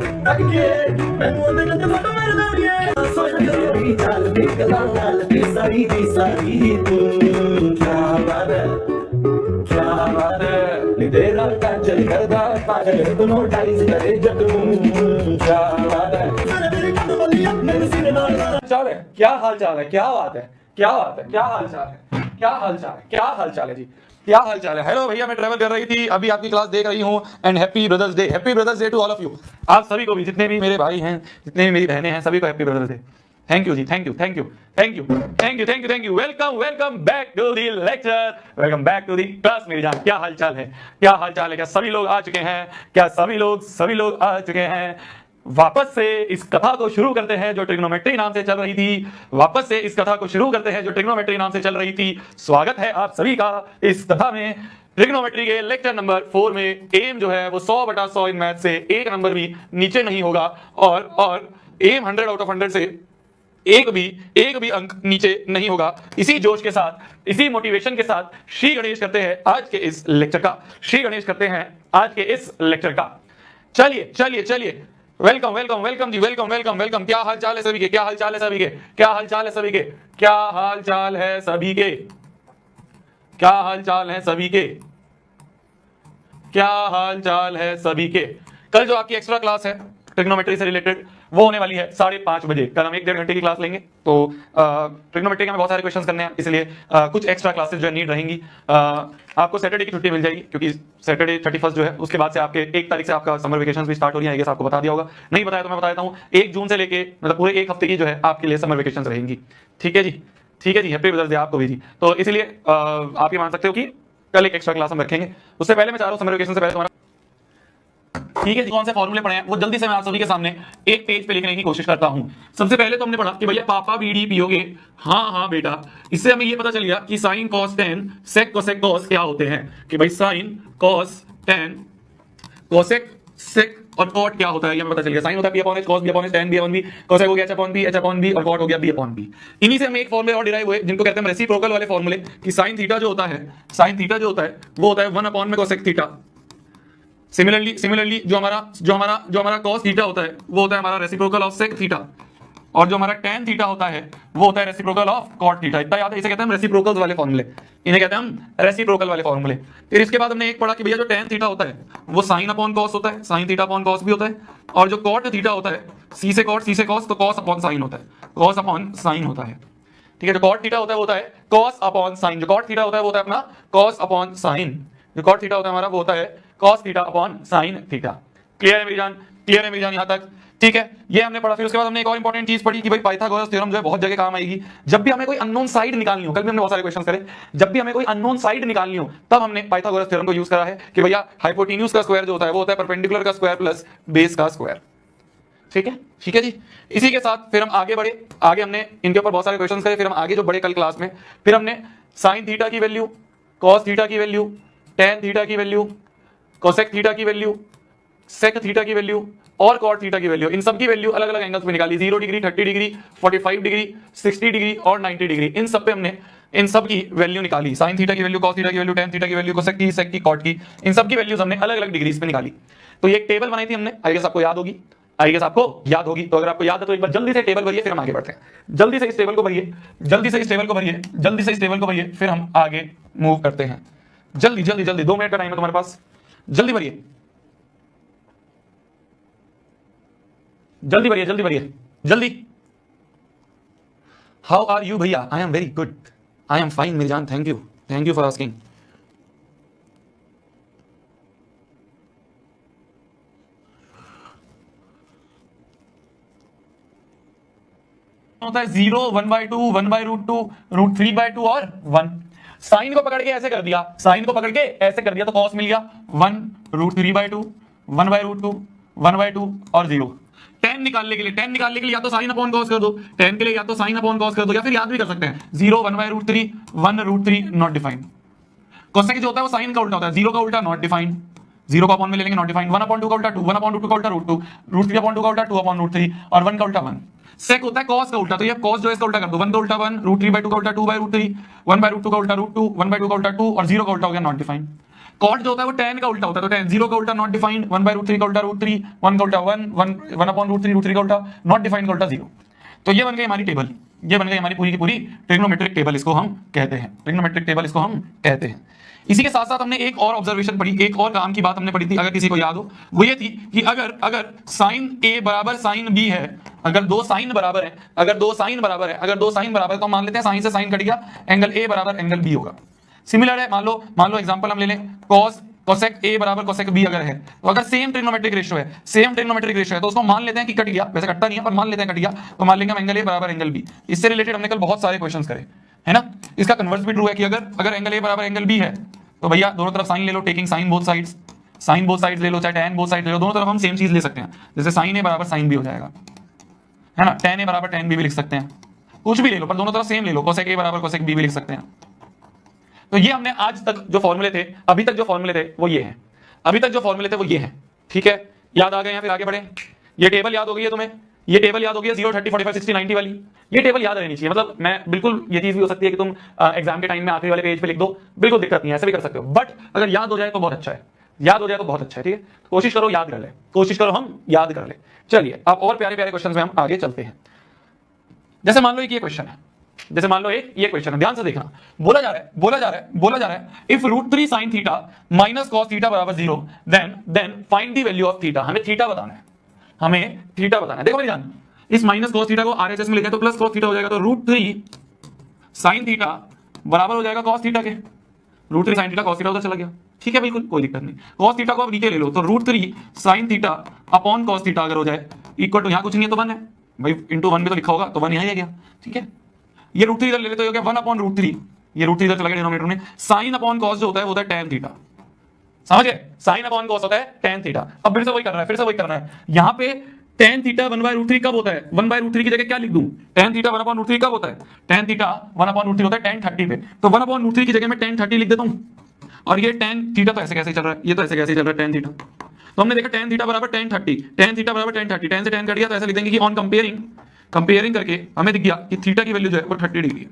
अगे मैनू ओंदे गंदे फोटो मेरे दौड़िए सोच मेरी चाल देख लाल दी सारी तू क्या बात है क्या बात है नी तेरा काजल करदा पागल तू नोटाइज करे जग क्या बात है मेरे कदम बलिया मेरे सीने नाल चाल है, क्या हाल चाल है, क्या बात है, क्या बात है, क्या हाल चाल है, क्या हाल चाल है, क्या हाल चाल है जी, क्या हाल चाल है। हेलो भैया, मैं ट्रैवल कर रही थी, अभी आपकी क्लास देख रही हूँ and happy brothers day to all of you. आप सभी को भी, जितने भी मेरे भाई हैं, जितने भी मेरी बहनें हैं, सभी को happy brothers day. Thank you जी, thank you, thank you, thank you, thank you, thank you, thank you. Welcome welcome back to the lecture, welcome back to the class. मेरी जान, क्या हाल चाल है, क्या हाल चाल है, क्या सभी लोग आ चुके हैं, क्या सभी लोग आ चुके हैं। वापस से इस कथा को शुरू करते हैं जो ट्रिग्नोमेट्री नाम से चल रही थी, वापस से इस कथा को शुरू करते हैं जो ट्रिग्नोमेट्री नाम से चल रही थी। स्वागत है आप सभी का इस कथा में। ट्रिग्नोमेट्री के लेक्चर नंबर 4 में एम जो है वो 100/100 इन मैथ से एक नंबर भी नीचे नहीं होगा और एम 100 आउट ऑफ 100 से एक भी अंक नीचे नहीं होगा। इसी जोश के साथ, इसी मोटिवेशन के साथ श्री गणेश करते हैं आज के इस लेक्चर का, श्री गणेश करते हैं आज के इस लेक्चर का। चलिए चलिए चलिए, वेलकम वेलकम वेलकम जी, वेलकम वेलकम वेलकम। क्या हाल चाल है सभी के, क्या हाल चाल है सभी के, क्या हाल चाल है सभी के, क्या हाल चाल है सभी के, क्या हाल चाल है सभी के, क्या हाल चाल है सभी के। कल जो आपकी एक्स्ट्रा क्लास है ट्रिग्नोमेट्री से रिलेटेड वो होने वाली है 5:30 बजे। कल हम 1-1.5 घंटे की क्लास लेंगे, तो ट्रिग्नोमेट्री के हमें बहुत सारे क्वेश्चंस करने हैं, इसलिए कुछ एक्स्ट्रा क्लासेस जो है नीड रहेंगी। आपको सैटरडे की छुट्टी मिल जाएगी क्योंकि सैटरडे 31 जो है उसके बाद से आपके 1 तारीख से आपका समर वेकेशन भी स्टार्ट हो रही है। आपको बता दिया होगा, नहीं बताया तो मैं बता देता हूँ। 1 जून से लेके मतलब पूरे 1 हफ्ते की जो है आपके लिए समर वेकेशन रहेंगी। ठीक है जी, ठीक है जी, हैप्पी ब्रदर्स डे आपको भी जी। तो इसलिए आप ये मान सकते हो कि कल एक एक्स्ट्रा क्लास हम रखेंगे। उससे पहले मैं चाह रहा हूँ समर वेकेशन से पहले तुम्हारा, ठीक है, कौन से फॉर्मूले पढ़े हैं वो जल्दी से मैं आप सभी के सामने एक पेज पे लिखने की कोशिश करता हूं। सबसे पहले तो हमने पढ़ा कि भैया पापा बीड़ी पियोगे, हाँ हाँ बेटा। इससे हमें ये पता चल गया कि sine cos tan sec cosec cos क्या होते हैं, कि भाई sine cos tan cosec sec और कॉट क्या होता है, ये हमें पता चल गया। साइन होता है p/h, cos b/h, tan b/b, cosec हो गया h/b और कॉट हो गया b/b। इन्हीं से हमें एक फॉर्मूले और डिराइव हुए जिनको कहते हैं रेसिप्रोकल वाले फॉर्मूले, कि साइन थीटा जो होता है, साइन थीटा जो होता है वो होता है 1 में कोसेक थीटा। सिमिलरली जो हमारा cos थीटा होता है वो होता है हमारा रेसिप्रोकल ऑफ सेक थीटा, और जो हमारा tan थीटा होता है वो होता है रेसिप्रोकल ऑफ cot थीटा। इतना याद है, इसे कहते हैं हम रेसिप्रोकल्स वाले फॉर्मूले, इन्हें कहते हैं हम रेसिप्रोकल वाले फॉर्मूले। फिर इसके बाद हमने एक पढ़ा कि भैया जो tan थीटा होता है वो sin अपॉन cos होता है, sin थीटा अपॉन cos भी होता है, और जो cot थीटा होता है c से cos तो cos अपॉन sin होता है, cos अपॉन sin होता है। ठीक है, जो cot थीटा होता है वो होता है cos अपॉन sin, जो cot थीटा होता है वो होता है अपना cos अपॉन sin, जो cot थीटा होता है हमारा वो होता है cos theta upon sin theta. Clear है मेरी जान, क्लियर है मेरी जान यहां तक? ठीक है, ये हमने पढ़ा। फिर उसके बाद हमने एक और इंपॉर्टेंट चीज पढ़ी कि भाई पाइथागोरस थ्योरम जो है बहुत जगह काम आएगी। जब भी हमें कोई अननोन साइड निकालनी हो, कल भी हमने बहुत सारे क्वेश्चन करे, जब भी हमें कोई अननोन साइड निकालनी हो तब हमने पाइथागोरस थ्योरम को यूज करा है कि भैया हाइपोटेन्यूज का स्क्वायर जो होता है वो होता है परपेंडिकुलर का स्क्वायर प्लस बेस का स्क्वायर। ठीक है, ठीक है जी। इसी के साथ फिर हम आगे बढ़े, आगे हमने इनके ऊपर बहुत सारे क्वेश्चन करे। फिर हम आगे जो बढ़े कल क्लास में, फिर हमने साइन थीटा की वैल्यू, कॉस थीटा की वैल्यू, टेन थीटा की वैल्यू, कोसेक थीटा की वैल्यू, सेक थीटा की वैल्यू और कॉट थीटा की वैल्यू, इन सब की वैल्यू अलग अलग एंगल्स में निकाली। 0 डिग्री, 30 डिग्री, 45 डिग्री, 60 डिग्री और 90 डिग्री, इन सब पे हमने इन सब की वैल्यू निकाली। साइन थीटा की वैल्यू, कॉस थीटा की वैल्यू, टेन थीटा की वैल्यू, कोसेक की, सेक की, कॉट की, इन सब की वैल्यूज हमने अलग अलग डिग्रीज पे निकाली। तो ये एक टेबल बनाई थी हमने, आई गेस आपको याद होगी, आई गेस आपको याद होगी। तो अगर आपको याद है तो एक बार जल्दी से टेबल भरिए, फिर हम आगे बढ़ते हैं। जल्दी से इस टेबल को भरिए, जल्दी से इस टेबल को भरिए, जल्दी से इस टेबल को भरिए, फिर हम आगे मूव करते हैं। जल्दी जल्दी जल्दी, 2 मिनट का टाइम है तुम्हारे पास, जल्दी भरिए, जल्दी भरिए, जल्दी भरिए, जल्दी। हाउ आर यू भैया? I am very good, I am fine मेरी जान, थैंक यू फॉर आस्किंग। होता है 0, 1/2, 1/√2, √3/2 और 1। साइन को पकड़ के ऐसे कर दिया, साइन को पकड़ के ऐसे कर दिया तो कॉस मिल गया 1 √3/2, 1/√2, 1/2 और 0। टेन निकालने के लिए या तो साइन अपॉन कॉस कर दो, टेन के लिए या तो साइन अपॉन कॉस कर दो, या फिर याद भी कर सकते हैं 0 1/√3, 1√3 नॉट डिफाइंड। कोसेक जो होता है वो साइन का उल्टा होता है, 0 का उल्टा नॉट डिफाइंड, 0 का अपॉन में ले लेंगे नॉट डिफाइंड, 1/2 का उल्टा 2, 1/2 का उल्टा √2, √3/2 का उल्टा 2/√3 और 1 का उल्टा 1। सेक होता है कॉस का उल्टा, तो ये कॉस जो है इसका उल्टा कर दो, 1 का उल्टा 1, √3/2 का उल्टा 2/√3, 1/√2 का उल्टा √2, 1/2 का उल्टा 2 और 0 का उल्टा हो गया नॉट डिफाइंड। कॉट जो होता है वो tan का उल्टा होता है, तो tan 0 का उल्टा नॉट डिफाइंड, 1/√3 का उल्टा √3, 1 का उल्टा 1/√3, √3 का उल्टा नॉट डिफाइंड का उल्टा 0। तो ये बन गई हमारी टेबल, ये बन गई हमारी पूरी की पूरी ट्रिग्नोमेट्रिक टेबल, इसको हम कहते हैं ट्रिग्नोमेट्रिक टेबल, इसको हम कहते हैं। इसी के साथ साथ हमने एक और ऑब्जर्वेशन पढ़ी, एक और काम की बात हमने पढ़ी थी, अगर किसी को याद हो, वो ये थी कि अगर अगर साइन A बराबर साइन B है, अगर दो साइन बराबर है, अगर दो साइन बराबर है, अगर दो साइन बराबर है, तो मान लेते हैं साइन से साइन कट गया, एंगल A बराबर एंगल B होगा। सिमिलर है, मान लो एग्जांपल हम ले लें, cos कोसेक A बराबर कोसेक B अगर है, तो अगर सेम ट्रिग्नोमेट्रिक रेशियो है, सेम ट्रिग्नोमेट्रिक रेशियो है, तो उसको मान लेते हैं कि कट गया, वैसे कटता नहीं है पर मान लेते हैं कट गया, तो मान लेंगे हम एंगल A बराबर एंगल B। इससे रिलेटेड हमने कल बहुत सारे क्वेश्चंस करे, है ना। इसका कन्वर्स भी ट्रू है कि अगर एंगल A बराबर एंगल B है, तो भैया दोनों तरफ साइन ले लो, टेकिंग साइन बोथ साइड्स ले लो, चाहे tan बोथ साइड ले लो, दोनों तरफ हम सेम चीज ले सकते हैं। जैसे साइन A बराबर साइन B हो जाएगा, है ना, tan A बराबर tan B भी लिख सकते हैं, कुछ भी ले लो पर दोनों तरफ सेम ले लो, कोसेक A बराबर कोसेक B भी लिख सकते हैं। तो ये हमने आज तक जो फॉर्मूले थे, अभी तक जो फॉर्मूले थे वो ये हैं, अभी तक जो फॉर्मूले थे वो ये हैं, ठीक है। याद आ गए हैं, फिर आगे बढ़े। ये टेबल याद हो गई है तुम्हें, ये टेबल याद हो गई है 0, 30, 45, 60, 90 वाली, ये टेबल याद रहनी चाहिए। मतलब मैं बिल्कुल, ये चीज भी हो सकती है कि तुम एग्जाम के टाइम में आखिरी वाले पेज पे लिख दो, बिल्कुल दिक्कत नहीं है, ऐसे भी कर सकते हो, बट अगर याद हो जाए तो बहुत अच्छा है, याद हो जाए तो बहुत अच्छा है, ठीक है। कोशिश करो याद कर ले, कोशिश करो हम याद कर ले। चलिए अब और प्यारे प्यारे क्वेश्चन में हम आगे चलते हैं। जैसे मान लो एक ये क्वेश्चन है, जैसे मान लो एक ये क्वेश्चन है, ध्यान से देखना। बोला जा रहा है if √3 sin theta minus cos theta बराबर 0, then find the value of theta. हमें थीटा बताना है, हमें थीटा बताना है। देखो मेरी जान, इस माइनस cos थीटा को RHS में लिखा तो प्लस cos थीटा हो जाएगा, तो √3 sin थीटा बराबर हो जाएगा cos थीटा के। √3 sin थीटा cos थीटा उधर चला गया, ठीक है, बिल्कुल कोई दिक्कत नहीं। cos थीटा को आप नीचे ले लो, तो √3 sin theta upon cos theta अगर हो जाए इक्वल टू, यहां कुछ नहीं है तो 1 है भाई, इंटू 1 भी तो लिखा होगा, तो 1 यहां आ गया, ठीक है। ये √3 इधर ले लेते हो गया 1/√3, ये √3 इधर चला गया डिनोमिनेटर में। sin अपॉन cos जो होता है वो होता है tan थीटा, समझ गए, sin अपॉन cos होता है tan थीटा। अब फिर से वही करना है, यहां पे tan थीटा 1/√3 कब होता है, 1/√3 की जगह क्या लिख दूं, tan थीटा 1/√3 कब होता है, tan थीटा 1/√3 होता है tan 30 पे, तो 1/√3 की जगह मैं tan 30 लिख देता हूं। और ये tan थीटा तो ऐसे कैसे चल रहा है, ये तो ऐसे कैसे चल रहा है tan थीटा, तो हमने देखा tan थीटा बराबर tan 30, tan थीटा बराबर tan 30, tan से tan कट गया, तो ऐसे लिख देंगे कि ऑन कंपेयरिंग करके हमें दिख गया कि थीटा की वैल्यू जो है वो 30 डिग्री है,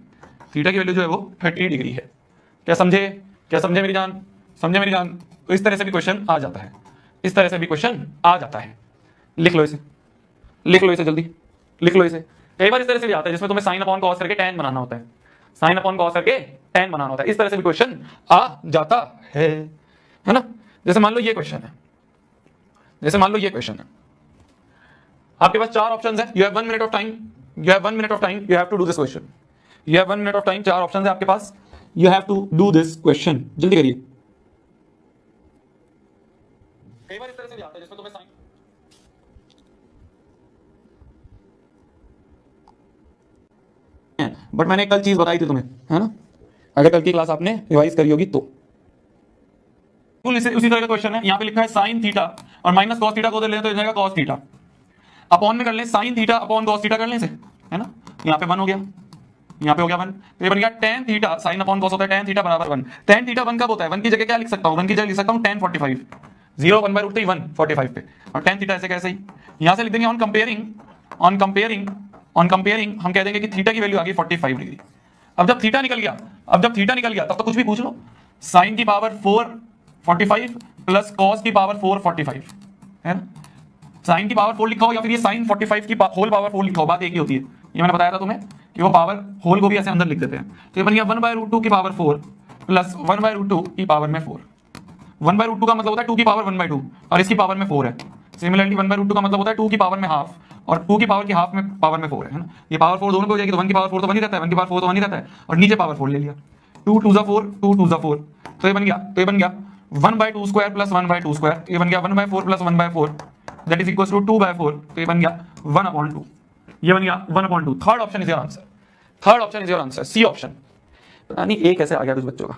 थीटा की वैल्यू जो है वो 30 डिग्री है। क्या समझे मेरी जान, समझे मेरी जान। तो इस तरह से भी क्वेश्चन आ जाता है, इस तरह से भी क्वेश्चन आ जाता है। लिख लो इसे, लिख लो इसे, जल्दी लिख लो इसे। कई बार इस तरह से भी आता है जिसमें तुम्हें साइन अपॉन कॉस करके tan बनाना होता है, साइन अपॉन कॉस करके tan बनाना होता है, इस तरह से भी क्वेश्चन आ जाता है ना। जैसे मान लो ये क्वेश्चन है, जैसे मान लो ये क्वेश्चन है, आपके पास 4 ऑप्शंस है, you have 1 minute of time, you have 1 minute of time, you have to do this question, you have 1 minute of time, 4 options है आपके पास, you have to do this question, जल्दी करिए। कई बार इस तरह से भी आता है जिसमें तुम्हें साइन, बट मैंने कल चीज बताई थी तुम्हें, है ना, अगर कल की क्लास आपने रिवाइज करी होगी तो। उसी तरह का क्वेश्चन है, यहां पे लिखा है sin थीटा और माइनस cos थीटा को उधर लें तो जाएगा cos थीटा, अपॉन में कर लें sin theta upon cos theta कर लें से, है ना, यहां पे 1 हो गया, यहां पे हो गया 1, तो ये बन गया tan theta sin upon cos होता है tan थीटा बराबर 1। tan थीटा 1 कब होता है, 1 की जगह क्या लिख सकता हूं, 1 की जगह लिख सकता हूं tan 45, 0 1/√3 1 45 पे, और tan थीटा ऐसे कैसे ही यहां से लिख देंगे ऑन कंपेयरिंग हम कह देंगे कि थीटा की वैल्यू आ गई 45 डिग्री। अब जब थीटा निकल गया तब तो कुछ भी पूछ लो, sin की पावर 4 45 प्लस cos की पावर 4 45, है ना, sin की पावर 4 लिखा हो या फिर ये sin 45 की होल पावर 4 लिखा हो, बात एक ही होती है। ये मैंने बताया था तुम्हें कि वो पावर होल को भी ऐसे अंदर लिख देते हैं, तो ये बन गया 1/√2 की पावर 4 प्लस 1/√2 की पावर में 4। 1/√2 का मतलब होता है 2 की पावर 1/2 और इसकी पावर में 4 है। सिमिलरली 1/√2 का मतलब होता है 2 की पावर में हाफ और 2 की पावर की हाफ में पावर में 4 है ना। ये पावर 4 दोनों पे हो जाएगी, तो 1 की पावर 4 तो 1 ही रहता है, 1 की पावर 4 तो 1 ही रहता है, और नीचे पावर 4 ले लिया, 2 2 ज़ा 4 2 2 ज़ा 4, तो ये बन गया 1/2 स्क्वायर प्लस 1/2 स्क्वायर, ये बन गया 1/4 plus 1/4 that is equals to 2/4, तो ये बन गया 1/2, ये बन गया 1/2। Third option is your answer, third option is your answer, C option. पता नहीं ए कैसे आ गया कुछ बच्चों का,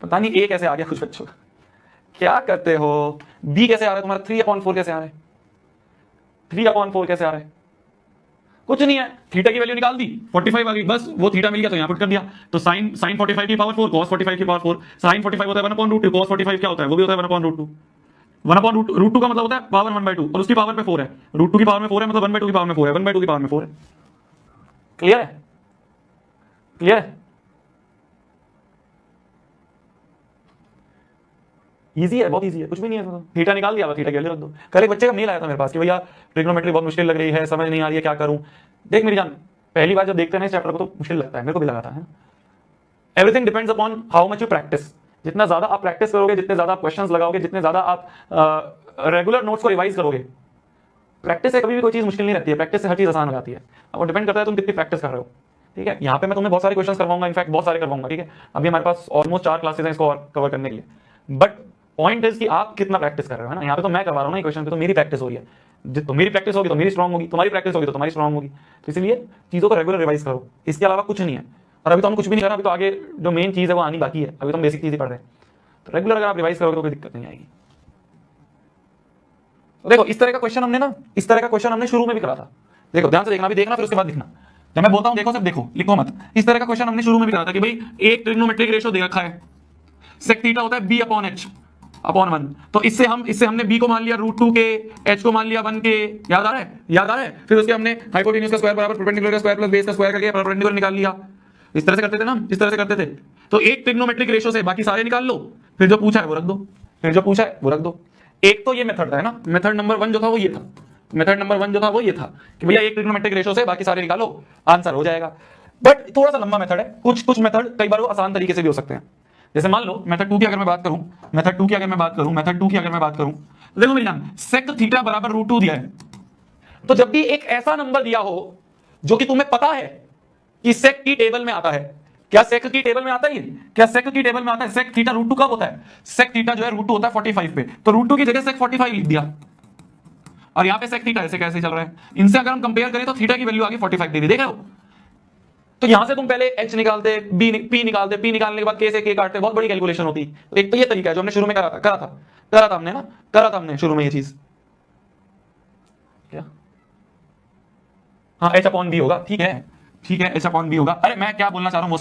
पता नहीं ए कैसे आ गया कुछ बच्चों का, क्या करते हो। बी कैसे आ रहा है तुम्हारा, 3/4 कैसे आ रहा है, 3/4 कैसे आ रहा है, कुछ नहीं है, थीटा की वैल्यू निकाल दी 45 आ गई, बस वो थीटा मिल गया तो यहां पुट कर दिया, तो sin 45 की पावर 4 cos 45 की पावर 4, sin 45 होता है 1/√2, cos 45 क्या होता है, वो भी होता है 1/√2, 1/√2 का मतलब होता है पावर 1/2 और उसकी पावर पे 4 है, √2 की पावर में 4 है, मतलब 1/2 की पावर में 4 है, 1/2 की पावर में 4 है। क्लियर है, क्लियर है। इजी है, बहुत इजी है, कुछ भी नहीं है। थीटा निकाल दिया, थीटा की वैल्यू रख दो। कल एक बच्चे का मेल आया था मेरे पास कि भैया ट्रिग्नोमेट्री बहुत मुश्किल लग रही है, समझ नहीं आ रही है, क्या करूं। देख मेरी जान, पहली बार जब देखते हैं इस चैप्टर को तो मुश्किल लगता है, मेरे को भी लगा था। Everything depends upon how much you practice. जितना ज्यादा आप प्रैक्टिस करोगे, जितने ज्यादा आप क्वेश्चंस लगाओगे, जितने ज्यादा आप रेगुलर नोट्स को रिवाइज करोगे, प्रैक्टिस से कभी भी कोई चीज मुश्किल नहीं रहती है, प्रैक्टिस से हर चीज आसान हो जाती है। अब वो डिपेंड करता है तुम कितनी प्रैक्टिस कर रहे हो। ठीक है, यहाँ पे मैं तुम्हें बहुत सारे क्वेश्चंस करवाऊंगा, इनफैक्ट बहुत सारे करवाऊंगा। ठीक है, अभी हमारे पास ऑलमोस्ट 4 क्लासेस हैं इसको और कवर करने के लिए, बट पॉइंट इज कि आप कितना प्रैक्टिस कर रहे हो, है ना। यहाँ पे तो मैं करवा रहा हूँ ना क्वेश्चन पे, तो मेरी प्रैक्टिस हो रही है। तो मेरी प्रैक्टिस होगी तो मेरी स्ट्रांग होगी, तुम्हारी प्रैक्टिस होगी तो तुम्हारी स्ट्रांग होगी। तो इसलिए चीजों को रेगुलर रिवाइज करो, इसके अलावा कुछ नहीं है। और अभी तो हम कुछ भी नहीं कर रहे, अभी तो आगे जो मेन चीज है वो आनी बाकी है, अभी तो हम बेसिक चीज ही पढ़ रहे हैं। तो रेगुलर अगर आप रिवाइज करोगे तो कोई दिक्कत नहीं आएगी। तो देखो इस तरह का क्वेश्चन हमने ना, इस तरह का क्वेश्चन हमने शुरू में भी करा था। देखो ध्यान से देखना, भी देखना फिर उसके बाद लिखना। जब मैं बोलता हूं देखो, सब देखो, लिखो मत। इस तरह का क्वेश्चन हमने शुरू में भी करा था कि भाई एक ट्रिग्नोमेट्रिक रेशियो दे रखा है, सेक थीटा होता है b अपॉन h अपॉन 1। तो इससे हमने b को मान लिया √2 के, h को मान लिया 1 के। याद आ रहा है, याद आ रहा है। फिर उसके हमने हाइपोटेन्यूज का स्क्वायर बराबर परपेंडिकुलर का स्क्वायर प्लस बेस का स्क्वायर करके परपेंडिकुलर निकाल लिया। इस तरह से करते थे ना, इस तरह से करते थे। तो एक ट्रिग्नोमेट्रिक रेशियो से बाकी सारे निकाल लो, फिर जो पूछा है वो रख दो, फिर जो पूछा है वो रख दो। एक तो ये मेथड था, है ना। मेथड नंबर 1 जो था वो ये था, मेथड नंबर 1 जो था वो ये था कि भैया एक ट्रिग्नोमेट्रिक रेशियो से बाकी सारे निकालो, आंसर हो जाएगा। बट थोड़ा सा लंबा मेथड है, कुछ मेथड कई बार वो आसान तरीके से भी हो सकते हैं। जैसे मान लो मेथड 2 की अगर मैं बात करूं, मेथड 2 की अगर मैं बात करूं, तो देखो मेरी जान, सेक थीटा बराबर √2 दिया है। तो जब भी एक ऐसा नंबर दिया हो जो कि तुम्हें पता है कि सेक की टेबल में आता है, क्या सेक की टेबल में आता है, क्या सेक की टेबल में आता है। सेक थीटा √2 कब होता है, सेक थीटा जो है √2 होता है 45 पे, तो √2 की जगह सेक 45 लिख दिया। और यहां पे सेक थीटा ऐसे कैसे चल रहा है, इनसे अगर हम कंपेयर करें तो थीटा की वैल्यू आगे 45 दे दी, देख रहे हो। तो यहां से तुम पहले h निकालते, p निकालते, p निकालने के बाद k से k काटते, बहुत बड़ी कैलकुलेशन होती। तो एक तो ये तरीका है जो हमने शुरू में करा था हमने शुरू में ये चीज। क्या, हाँ h अपॉन b होगा, ठीक है h अपॉन b होगा। अरे मैं क्या बोलना चाह रहा हूं वो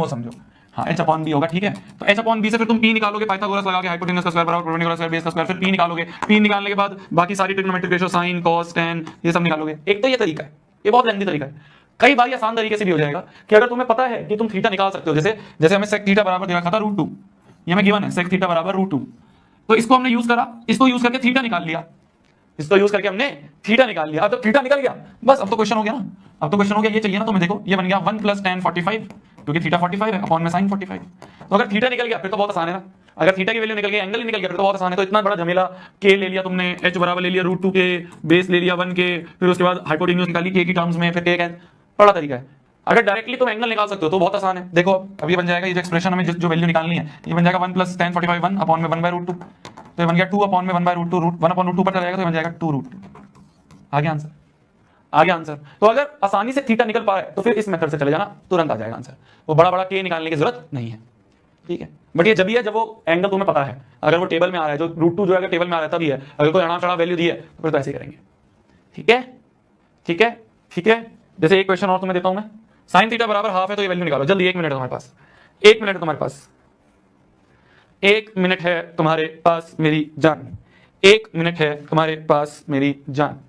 समझो, हाँ h अपॉन b होगा, ठीक है। तो h अपॉन b से फिर तुम p निकालोगे, पाइथागोरस लगा के, हाइपोटेन्यूज का स्क्वायर बराबर परपेंडिकुलर स्क्वायर बेस का स्क्वायर, फिर p निकालोगे, p निकालने के बाद बाकी सारी trigonometric ratio sign cos ten ये सब निकालोगे। एक तो ये तरीका है, ये बहुत लेंथी तरीका है। कई बार आसान तरीके से भी हो जाएगा कि अगर तुम्हें पता है कि तुम थीटा निकाल सकते हो, जैसे हमें सेक थीटा बराबर दे रखा था √2, ये हमें गिवन है सेक थीटा बराबर √2, तो इसको हमने यूज करा, इसको यूज करके थीटा निकाल लिया, इसको यूज करके हमने थीटा निकाल लिया। अब तो थीटा निकल गया, बस अब तो क्वेश्चन हो गया ना, अब तो क्वेश्चन हो गया। ये चाहिए ना तुम्हें, देखो ये बन गया 1 + tan 45, क्योंकि थीटा 45 है, अपॉन में sin 45। तो अगर थीटा निकल गया फिर तो बहुत आसान है ना, अगर थीटा की वैल्यू निकल गई, एंगल निकल गया, फिर तो बहुत आसान है। तो इतना बड़ा झमेला, k ले लिया तुमने, h बराबर ले लिया √2 के, बेस ले लिया 1 के, फिर उसके बाद हाइपोटेन्यूज निकाली k की टर्म्स में, फिर k बड़ा तरीका है। अगर डायरेक्टली तुम एंगल निकाल सकते हो तो बहुत आसान है। देखो अब ये बन जाएगा, ये जो एक्सप्रेशन हमें जो वैल्यू निकालनी है, ये बन जाएगा 1 + tan 45 1 अपॉन में 1/√2, तो ये बन गया 2 अपॉन में 1/√2, 1/√2 पर चला जाएगा तो ये बन जाएगा 2√2। आ गया आंसर। तो अगर आसानी से थीटा निकल पाए तो फिर इस मेथड से चले जाना, तुरंत आ जाएगा आंसर। वो बड़ा के निकालने की जरूरत नहीं है, ठीक है। बट ये जब ही है जब वो एंगल तुम्हें पता है, अगर वो टेबल में आ रहा है, जो √2 जो अगर टेबल में आ रहा है तभी है, अगर कोई अड़ा चढ़ा वैल्यू दी है तो फिर तो ऐसे ही करेंगे, ठीक है। जैसे एक क्वेश्चन और तुम्हें देता हूं मैं, साइन थीटा बराबर हाफ है, तो ये वैल्यू निकालो जल्दी, 1 मिनट है तुम्हारे पास, 1 मिनट है तुम्हारे पास, 1 मिनट है तुम्हारे पास मेरी जान, 1 मिनट है तुम्हारे पास मेरी जान।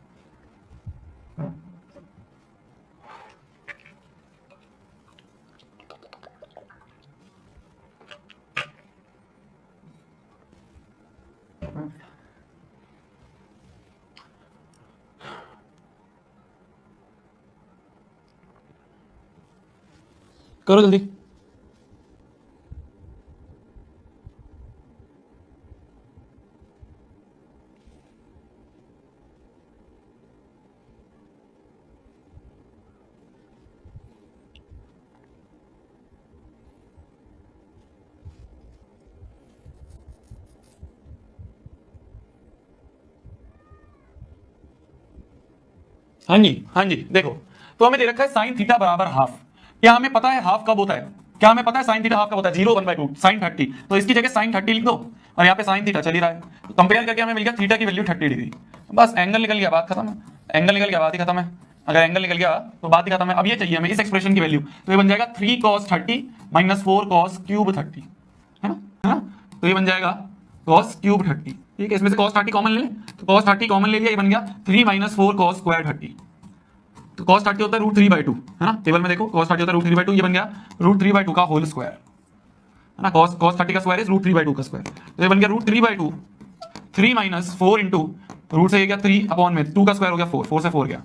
करो जल्दी। हाँ जी देखो, तो हमें दे रखा है साइन थीटा बराबर हाफ। क्या हमें पता है हाफ कब होता है, क्या हमें पता है साइन थीटा हाफ कब होता है, 0 1/2 साइन 30। तो इसकी जगह साइन 30 लिख दो और यहाँ पे साइन थीटा चल ही रहा है, तो कंपेयर करके हमें मिल गया थीटा की वैल्यू 30 डिग्री। बस एंगल निकल गया, बात खत्म है, एंगल निकल गया, बात ही खत्म है। अगर एंगल निकल गया तो बात ही खत्म है। अब ये चाहिए हमें इस एक्सप्रेशन की वैल्यू, तो ये बन जाएगा 3 cos 30 - 4 cos क्यूब 30, है ना। तो ये बन जाएगा cos क्यूब 30, ठीक है। इसमें से cos 30 कॉमन ले लें, तो cos 30 कॉमन ले लिया, ये बन गया 3 - 4 cos स्क्वायर 30। तो cos 30 होता है √3/2, है ना, टेबल में देखो cos 30 होता है √3/2, ये बन गया √3/2 का होल स्क्वायर, है ना, cos 30 का स्क्वायर इज √3/2 का स्क्वायर, तो ये बन गया √3/2, 3 - 4 इंटू रूट से ये गया 3 अपॉन में 2 का स्क्वायर हो गया 4, 4 से 4 गया,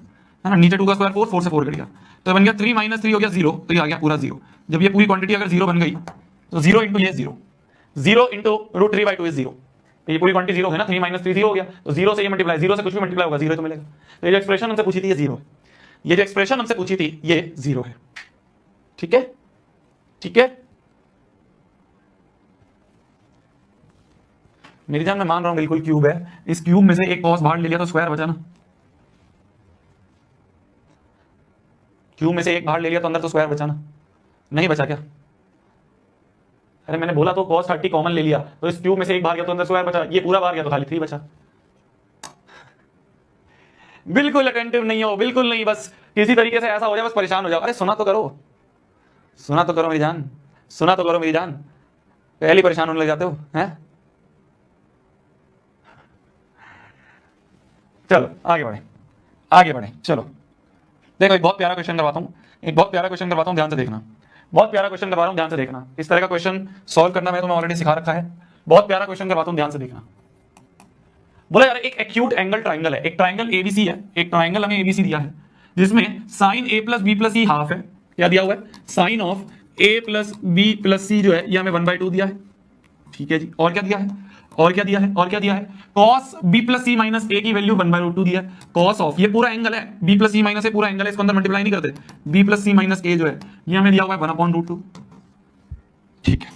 है ना, नीचे 2 का स्क्वायर 4, 4 से 4 कट गया, तो ये बन गया 3 - 3 हो गया 0, तो ये आ गया पूरा 0। जब ये पूरी क्वांटिटी अगर 0 बन गई तो 0 इंटू ये 0, 0 इंटू √3/2 इज 0, तो ये पूरी क्वांटिटी 0 है ना, 3 - 3 0 हो गया, तो 0 से ये मल्टीप्लाई, 0 से कुछ भी मल्टीप्लाई होगा 0 तो मिलेगा। तो ये जो एक्सप्रेशन हमसे पूछी थी ये 0 है, ये जो एक्सप्रेशन हमसे पूछी थी ये 0 है। ठीक है, ठीक है मेरी जान, मैं मान रहा हूं बिल्कुल क्यूब है, इस क्यूब में से एक कॉस बाहर ले लिया तो स्क्वायर बचा ना, क्यूब में से एक बाहर ले लिया तो अंदर तो स्क्वायर बचा ना, नहीं बचा क्या? अरे मैंने बोला तो cos 30 कॉमन ले लिया, तो इस क्यूब में से एक बाहर गया तो अंदर स्क्वायर बचा, ये पूरा बाहर गया तो खाली 3 बचा। बिल्कुल अटेंटिव नहीं हो, बिल्कुल नहीं, बस किसी तरीके से ऐसा हो जाए बस परेशान हो जाओ। अरे सुना तो करो, सुना तो करो मेरी जान, सुना तो करो मेरी जान, पहले परेशान होने लग जाते हो हैं। चलो आगे बढ़े, आगे बढ़े, चलो देखो एक बहुत प्यारा क्वेश्चन करवाता हूं, एक बहुत प्यारा क्वेश्चन करवाता हूं, ध्यान से देखना, बहुत प्यारा क्वेश्चन करवा रहा हूं, ध्यान से देखना। इस तरह का क्वेश्चन सॉल्व करना मैं तुम्हें ऑलरेडी सिखा रखा है, बहुत प्यारा क्वेश्चन करवाता हूं, ध्यान से देखना। बोला यार एक एक्यूट एंगल ट्राइंगल है, एक ट्राइंगल एबीसी है, एक ट्राइंगल हमें एबीसी दिया है जिसमें sine A plus B plus C half है, क्या दिया हुआ है, sine of A plus B plus C जो है ये हमें 1/2 दिया है। ठीक है जी, और क्या दिया है, और क्या दिया है, और क्या दिया है, cos b plus C minus ए की वैल्यू 1/√2 दिया है, cos ऑफ ये पूरा एंगल है, b प्लस सी माइनस ए पूरा एंगल है, इसको अंदर मल्टीप्लाई नहीं करते, b plus C minus A जो है ये हमें दिया हुआ है 1/√2। ठीक है,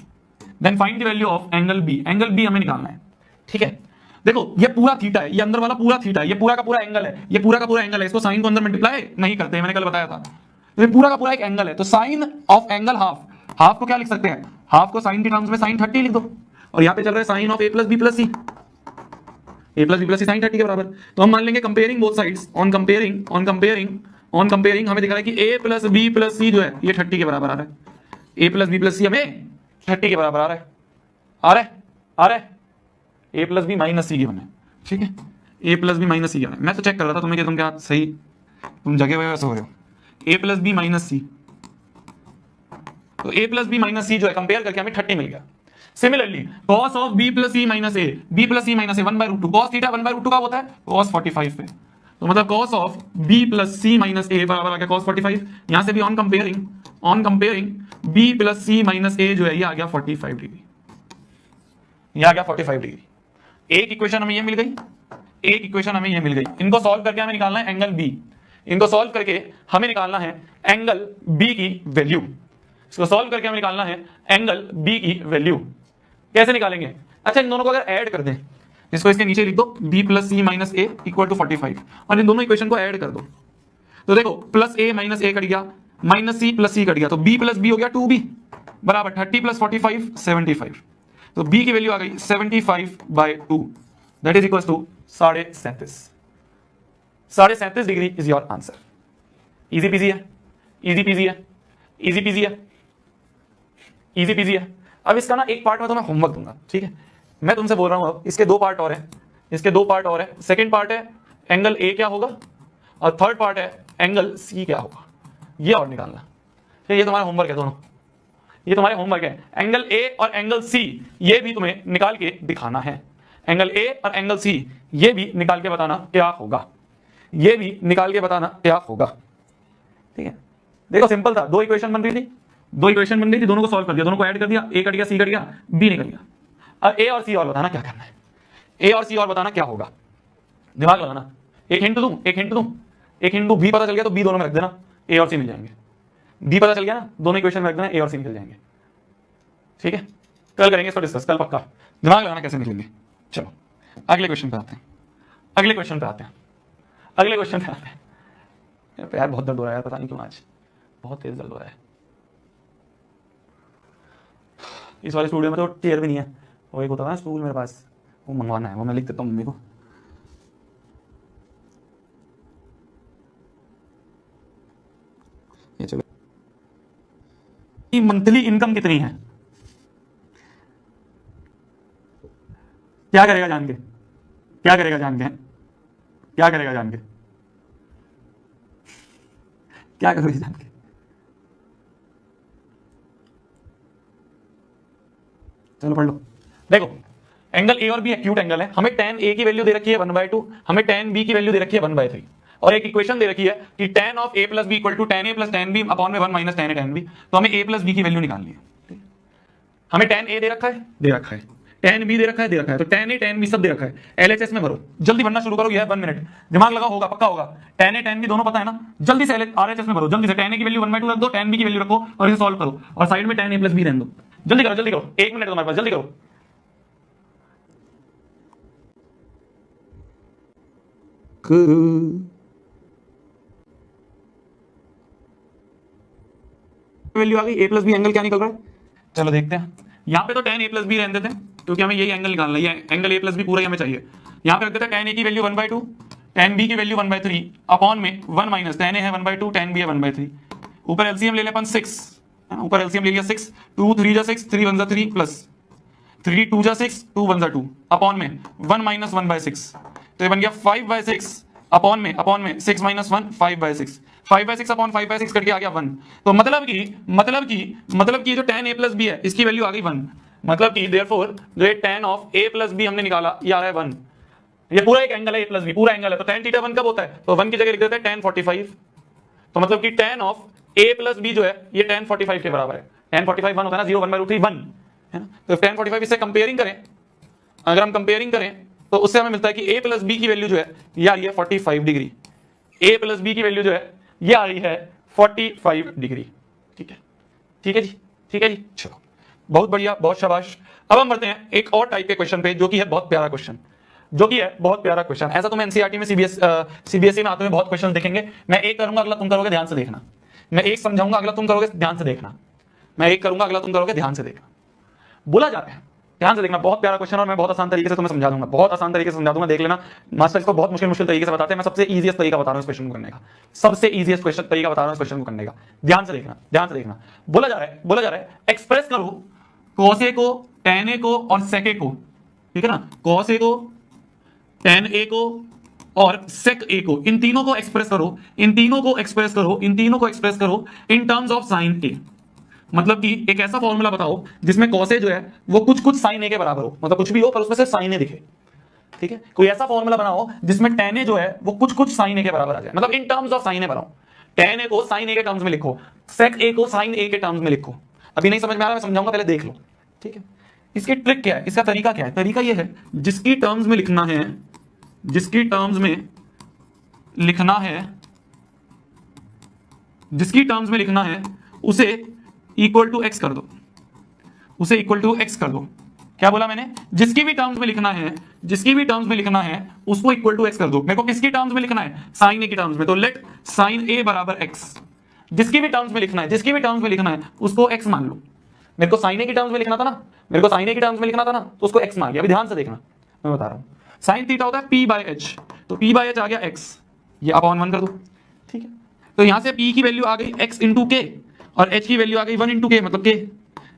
then find the value of angle b, angle b हमें निकालना है। ठीक है, देखो ये पूरा थीटा है, ये अंदर वाला पूरा थीटा है, ये पूरा का पूरा एंगल है, ये पूरा का पूरा एंगल है, इसको साइन को अंदर मल्टीप्लाई नहीं करते, मैंने कल बताया था, तो ये पूरा का पूरा एक एंगल है, तो sine of angle half, half को क्या लिख सकते हैं, हाफ को साइन के टर्म्स में साइन 30 लिख दो, और यहाँ पे चल रहा है sine of A plus B plus C, A plus B plus C sine 30 के बराबर, तो हम मान लेंगे comparing both sides, on comparing हमें दिख रहा है कि A plus B plus C जो है ये 30 के बराबर आ रहा है, A plus B plus C हमें 30 के बराबर आ रहा है, आ रहा है, आ रहा है, A plus B minus C given है। ठीक है, A plus B minus C given है, मैं तो चेक कर रहा था तुम्हें कि तुम क्या सही तुम जगे हुए सो रहे हो, ए प्लस बी माइनस सी, तो ए प्लस बी माइनस सी जो है कंपेयर करके हमें 30 मिल गया। Similarly cos of b plus c minus A, b plus c minus A 1/√2, cos theta 1/√2 का होता है cos 45 पे, तो मतलब cos of b plus c minus A बराबर आ गया cos 45, यहां से भी on comparing b plus c minus A जो है ये आ गया 45 डिग्री, ये आ गया 45 डिग्री। एक इक्वेशन हमें ये मिल गई, एक इक्वेशन हमें ये मिल गई, इनको सॉल्व करके हमें निकालना है एंगल b, इनको सॉल्व करके हमें निकालना है एंगल b की वैल्यू, इसको सॉल्व करके हमें निकालना है एंगल b की वैल्यू। कैसे निकालेंगे, अच्छा इन दोनों को अगर ऐड कर दें, इसको इसके नीचे लिख दो b plus C minus A equal to 45, और इन दोनों इक्वेशन को ऐड कर दो, तो देखो प्लस ए माइनस ए कट गया, माइनस सी प्लस सी कट गया, तो b प्लस बी हो गया 2b बराबर 30 प्लस 45 75, तो b की वैल्यू आ गई 75/2, that is equal to 37.5 degree is your answer. Easy peasy है, इजी पीजी है, इजी पीजी है, इजी पीजी है। अब इसका ना एक पार्ट में तुम्हें होमवर्क दूंगा, ठीक है, मैं तुमसे बोल रहा हूं अब इसके 2 पार्ट और हैं, इसके 2 पार्ट और हैं। सेकंड पार्ट है एंगल ए क्या होगा, और थर्ड पार्ट है एंगल सी क्या होगा, ये और निकालना। ये तुम्हारा होमवर्क है दोनों, ये तुम्हारे होमवर्क है, एंगल ए और एंगल सी ये भी तुम्हें निकाल के दिखाना है, एंगल ए और एंगल सी ये भी निकाल के बताना क्या होगा, ये भी निकाल के बताना क्या होगा। ठीक है, देखो सिंपल था, 2 इक्वेशन बन रही थी, 2 इक्वेशन बन रही थी, दोनों को सॉल्व कर दिया, दोनों को ऐड कर दिया, ए कट गया सी कट गया, बी निकल गया। अब ए और सी और बताना क्या करना है, ए और सी और बताना क्या होगा, दिमाग लगाना। एक हिंट दूं, एक हिंट दूं, एक हिंट दूं, बी पता चल गया तो बी दोनों में रख देना, ए और सी मिल जाएंगे। बी पता चल गया ना, दोनों इक्वेशन में रख देना, ए और सी निकल जाएंगे। ठीक है, कल करेंगे इसको डिस्कस, कल पक्का, दिमाग लगाना कैसे निकलेंगे। चलो अगले क्वेश्चन पे आते हैं, अगले क्वेश्चन पे आते हैं, अगले क्वेश्चन पे आते हैं। पैर बहुत दर्द हो रहा है, पता नहीं क्यों आज बहुत तेज दर्द हो रहा है। इस वाले स्टूडियो में तो चेयर भी नहीं है, वो एक होता है ना स्टूल मेरे पास, वो मंगवाना है, वो मैं लिख देता हूँ मम्मी को। ये चलो, मंथली इनकम कितनी है, क्या करेगा जान के, क्या करेगा जान के, क्या करेगा जान के, क्या करोगे जान के। चलो पढ़ लो। देखो एंगल ए और बी एक्यूट एंगल है, हमें tan ए की वैल्यू दे रखी है 1/2, हमें tan बी की वैल्यू दे रखी है 1/3 और एक इक्वेशन दे रखी है कि tan of a plus B equal to tan a plus tan b upon में 1 minus tan a tan b। तो हमें a प्लस b की वैल्यू निकालनी है। हमें tan a दे रखा है, दे रखा है, tan b दे रखा है, दे रखा है, तो tan a tan b सब दे रखा है। LHS में भरो, जल्दी भरना शुरू करो, ये है 1 मिनट, दिमाग लगाओ, होगा पक्का होगा। tan a tan b दोनों पता है ना, जल्दी से RHS में भरो, जल्दी से tan a की वैल्यू 1/2 रख दो, tan b की वैल्यू रखो और इसे सॉल्व करो और साइड में tan a प्लस b रहने दो। जल्दी करो जल्दी करो, 1 मिनट है तुम्हारे पास, जल्दी करो। वैल्यू आ गई, a प्लस बी एंगल क्या निकल रहा है, चलो देखते हैं। यहाँ पे तो tan a प्लस बी रहने देते हैं क्योंकि हमें यही एंगल निकालना है, ये एंगल a प्लस बी पूरा ही हमें चाहिए। यहाँ पे रख देते हैं tan a की वैल्यू 1/2, tan b की वैल्यू 1/3 अपॉन में 1 माइनस tan a है 1/2, tan b है 1/3। ऊपर एलसीएम ले ले अपन 6, ऊपर एलसीएम ले लिया 6, 2 3 जा 6, 3 1 जा 3 प्लस 3 2 जा 6, 2 1 जा 2 अपॉन में 1 माइनस 1/6, तो ये बन गया 5/6 अपॉन में 6 माइनस 1 5/6, 5/6 अपॉन 5/6 कट के आ गया 1। तो मतलब कि जो tan a प्लस बी है इसकी वैल्यू आ गई 1, मतलब कि देयरफॉर जो tan of a plus B हमने निकाला ये आ रहा है 1। ये पूरा एक एंगल है a प्लस बी, पूरा एंगल है, तो tan थीटा 1 कब होता है, तो 1 की जगह लिख देते हैं tan 45। तो मतलब कि tan of a plus B जो है ये tan 45 के बराबर है। tan 45 1 होता है ना, 0 1/√3 1 है ना, तो tan 45 इससे कंपेयरिंग करें, अगर हम कंपेयरिंग करें तो उससे हमें मिलता है कि a प्लस बी की वैल्यू जो है ये आ रही है 45 डिग्री, a प्लस बी की वैल्यू जो है ये आ रही है 45 डिग्री। ठीक है, ठीक है जी, ठीक है जी, चलो बहुत बढ़िया, बहुत शाबाश। अब हम बढ़ते हैं एक और टाइप के क्वेश्चन पे जो कि है बहुत प्यारा क्वेश्चन, जो कि है बहुत प्यारा क्वेश्चन। ऐसा तो मैं एनसीईआरटी में सीबीएसई में आते हुए बहुत क्वेश्चन देखेंगे, मैं एक करूंगा अगला तुम करोगे, ध्यान से देखना। मैं एक समझाऊंगा अगला तुम करोगे, ध्यान से देखना। मैं एक करूंगा अगला तुम करोगे, ध्यान से देखना। बोला जाता है, ध्यान से देखना, बहुत प्यारा क्वेश्चन और मैं बहुत आसान तरीके से तुम्हें समझा दूंगा, बहुत आसान तरीके से समझा दूंगा, देख लेना। मास्टर इसको बहुत मुश्किल तरीके से बताते हैं, मैं सबसे इजीएस्ट तरीका बता रहा हूं इस क्वेश्चन को करने का, सबसे इजीएस्ट क्वेश्चन तरीका बता रहा हूं इस क्वेश्चन को करने का। ध्यान से देखना, ध्यान से देखना। बोला जा रहा है एक्सप्रेस करो cos a को tan a को और sec a को, ठीक है ना, cos a को tan a को और sec a को, इन तीनों को एक्सप्रेस करो, इन तीनों को एक्सप्रेस करो, इन तीनों को एक्सप्रेस करो इन टर्म्स ऑफ sin a। मतलब कि एक ऐसा फॉर्मूला बताओ जिसमें cos a जो है वो कुछ sin a के बराबर हो, मतलब कुछ भी हो पर उसमें सिर्फ sin a दिखे। ठीक है, कोई ऐसा फॉर्मूला बनाओ जिसमें tan a जो है वो कुछ sin a के बराबर आ जाए, मतलब इन टर्म्स ऑफ sin a बनाओ। tan a को sin a के टर्म्स में लिखो, sec a को sin a के टर्म्स में लिखो। अभी नहीं समझ में आ रहा, मैं समझाऊंगा, पहले देख लो। ठीक है, इसकी ट्रिक क्या है, इसका तरीका क्या है, तरीका ये है जिसकी टर्म्स में लिखना है, जिसकी टर्म्स में लिखना है, जिसकी टर्म्स में लिखना है उसे इक्वल टू एक्स कर दो, उसे इक्वल टू एक्स कर दो। क्या बोला मैंने, जिसकी भी टर्म्स में लिखना है, जिसकी भी टर्म्स में लिखना है उसको इक्वल टू एक्स कर दो। मेरे को किसकी टर्म्स में लिखना है, साइन ए की टर्म्स में, तो लेट साइन ए बराबर एक्स। जिसकी भी टर्म्स में लिखना है, जिसकी भी टर्म्स में लिखना है उसको एक्स मान लो। मेरे को साइन ए की टर्म्स में लिखना था ना, मेरे को साइन ए की टर्म्स में लिखना था ना, तो उसको एक्स मान लिया। अभी ध्यान से देखना, मैं बता रहा हूं, साइन थीटा होता है पी बाय एच, तो पी बाय एच आ गया एक्स, ये अपॉन 1 कर दो। ठीक है, तो यहां से पी की वैल्यू आ गई एक्स इंटू के और एच की वैल्यू आ गई 1 इंटू के, मतलब के।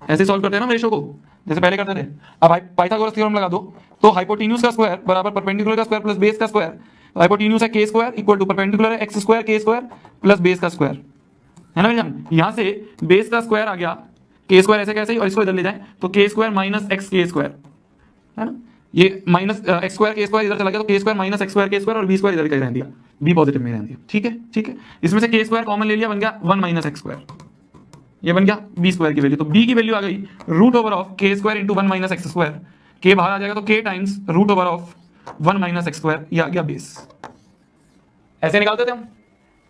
ऐसे सॉल्व करते हैं ना रेशो को, जैसे पहले करते थे। अब पाइथागोरस थ्योरम लगा दो, तो हाइपोटेन्यूज का स्क्वायर बराबर परपेंडिकुलर का स्क्वायर प्लस बेस का स्क्वायर। हाइपोटेन्यूज है के स्क्वायर इक्वल टू परपेंडिकुलर है x square K square plus base का स्क्वायर, है ना भैया। यहां से बेस का स्क्वायर आ गया, के स्क्वायर ऐसे कैसे ही, और इसको इधर ले जाए तो के स्क्वायर माइनस एक्स के स्क्वायर, है ना, ये minus X square K square इधर चला गया, तो के square minus X square K square और बी स्क्वायर इधर का रह दिया, बी पॉजिटिव में रह दिया। ठीक है, ठीक है, इसमें से के स्क्वायर कॉमन ले लिया, बन गया 1 माइनस एक्स स्क्वायर, ये बन गया बी स्क्वायर की वैल्यू। तो बी की वैल्यू आ गई root over of K square into 1 minus X square, K बाहर आ जाएगा तो K times root over of 1 minus X square, ये आ गया बेस। ऐसे निकालते थे हम,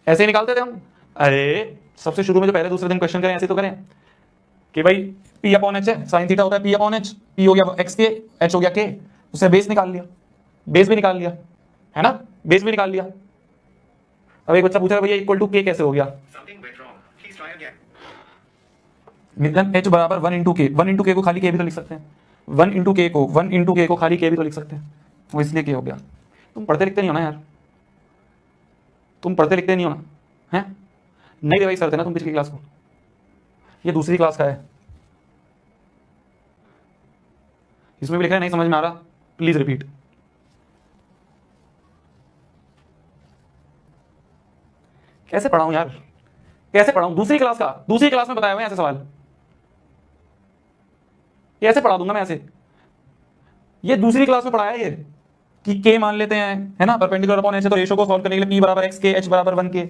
ऐसे निकालते थे हम। अरे सबसे शुरू में जो पहले दूसरे दिन क्वेश्चन करें ऐसे तो करें कि भाई पी अपॉन एच है, साइन थीटा होता है पी अपॉन एच, पी हो गया एक्स के, एच हो गया के, उससे बेस निकाल लिया, बेस भी निकाल लिया, है ना, बेस भी निकाल लिया। अब एक बच्चा पूछ रहा है भैया इक्वल टू के कैसे हो गया, एच बराबर 1 इंटू के, 1 इंटू के को खाली के भी तो लिख सकते हैं, 1 इंटू के को, 1 इंटू के को खाली के भी तो लिख सकते हैं, वो इसलिए के हो गया। तुम पढ़ते लिखते नहीं हो ना यार, तुम पढ़ते लिखते नहीं हो ना, हैं, नहीं रिवाइज करते ना तुम पिछली क्लास को, ये दूसरी क्लास का है, इसमें भी लिखा है नहीं समझ में आ रहा प्लीज रिपीट। कैसे पढ़ाऊं यार, कैसे पढ़ाऊं, दूसरी क्लास का, दूसरी क्लास में बताया हुआ है ऐसे सवाल। ये ऐसे पढ़ा दूंगा मैं ऐसे, ये दूसरी क्लास में पढ़ाया ये कि के मान लेते हैं, है ना, परपेंडिकुलर अपॉन एच है, तो रेशो को सॉल्व करने के लिए p बराबर x के, h बराबर 1 के।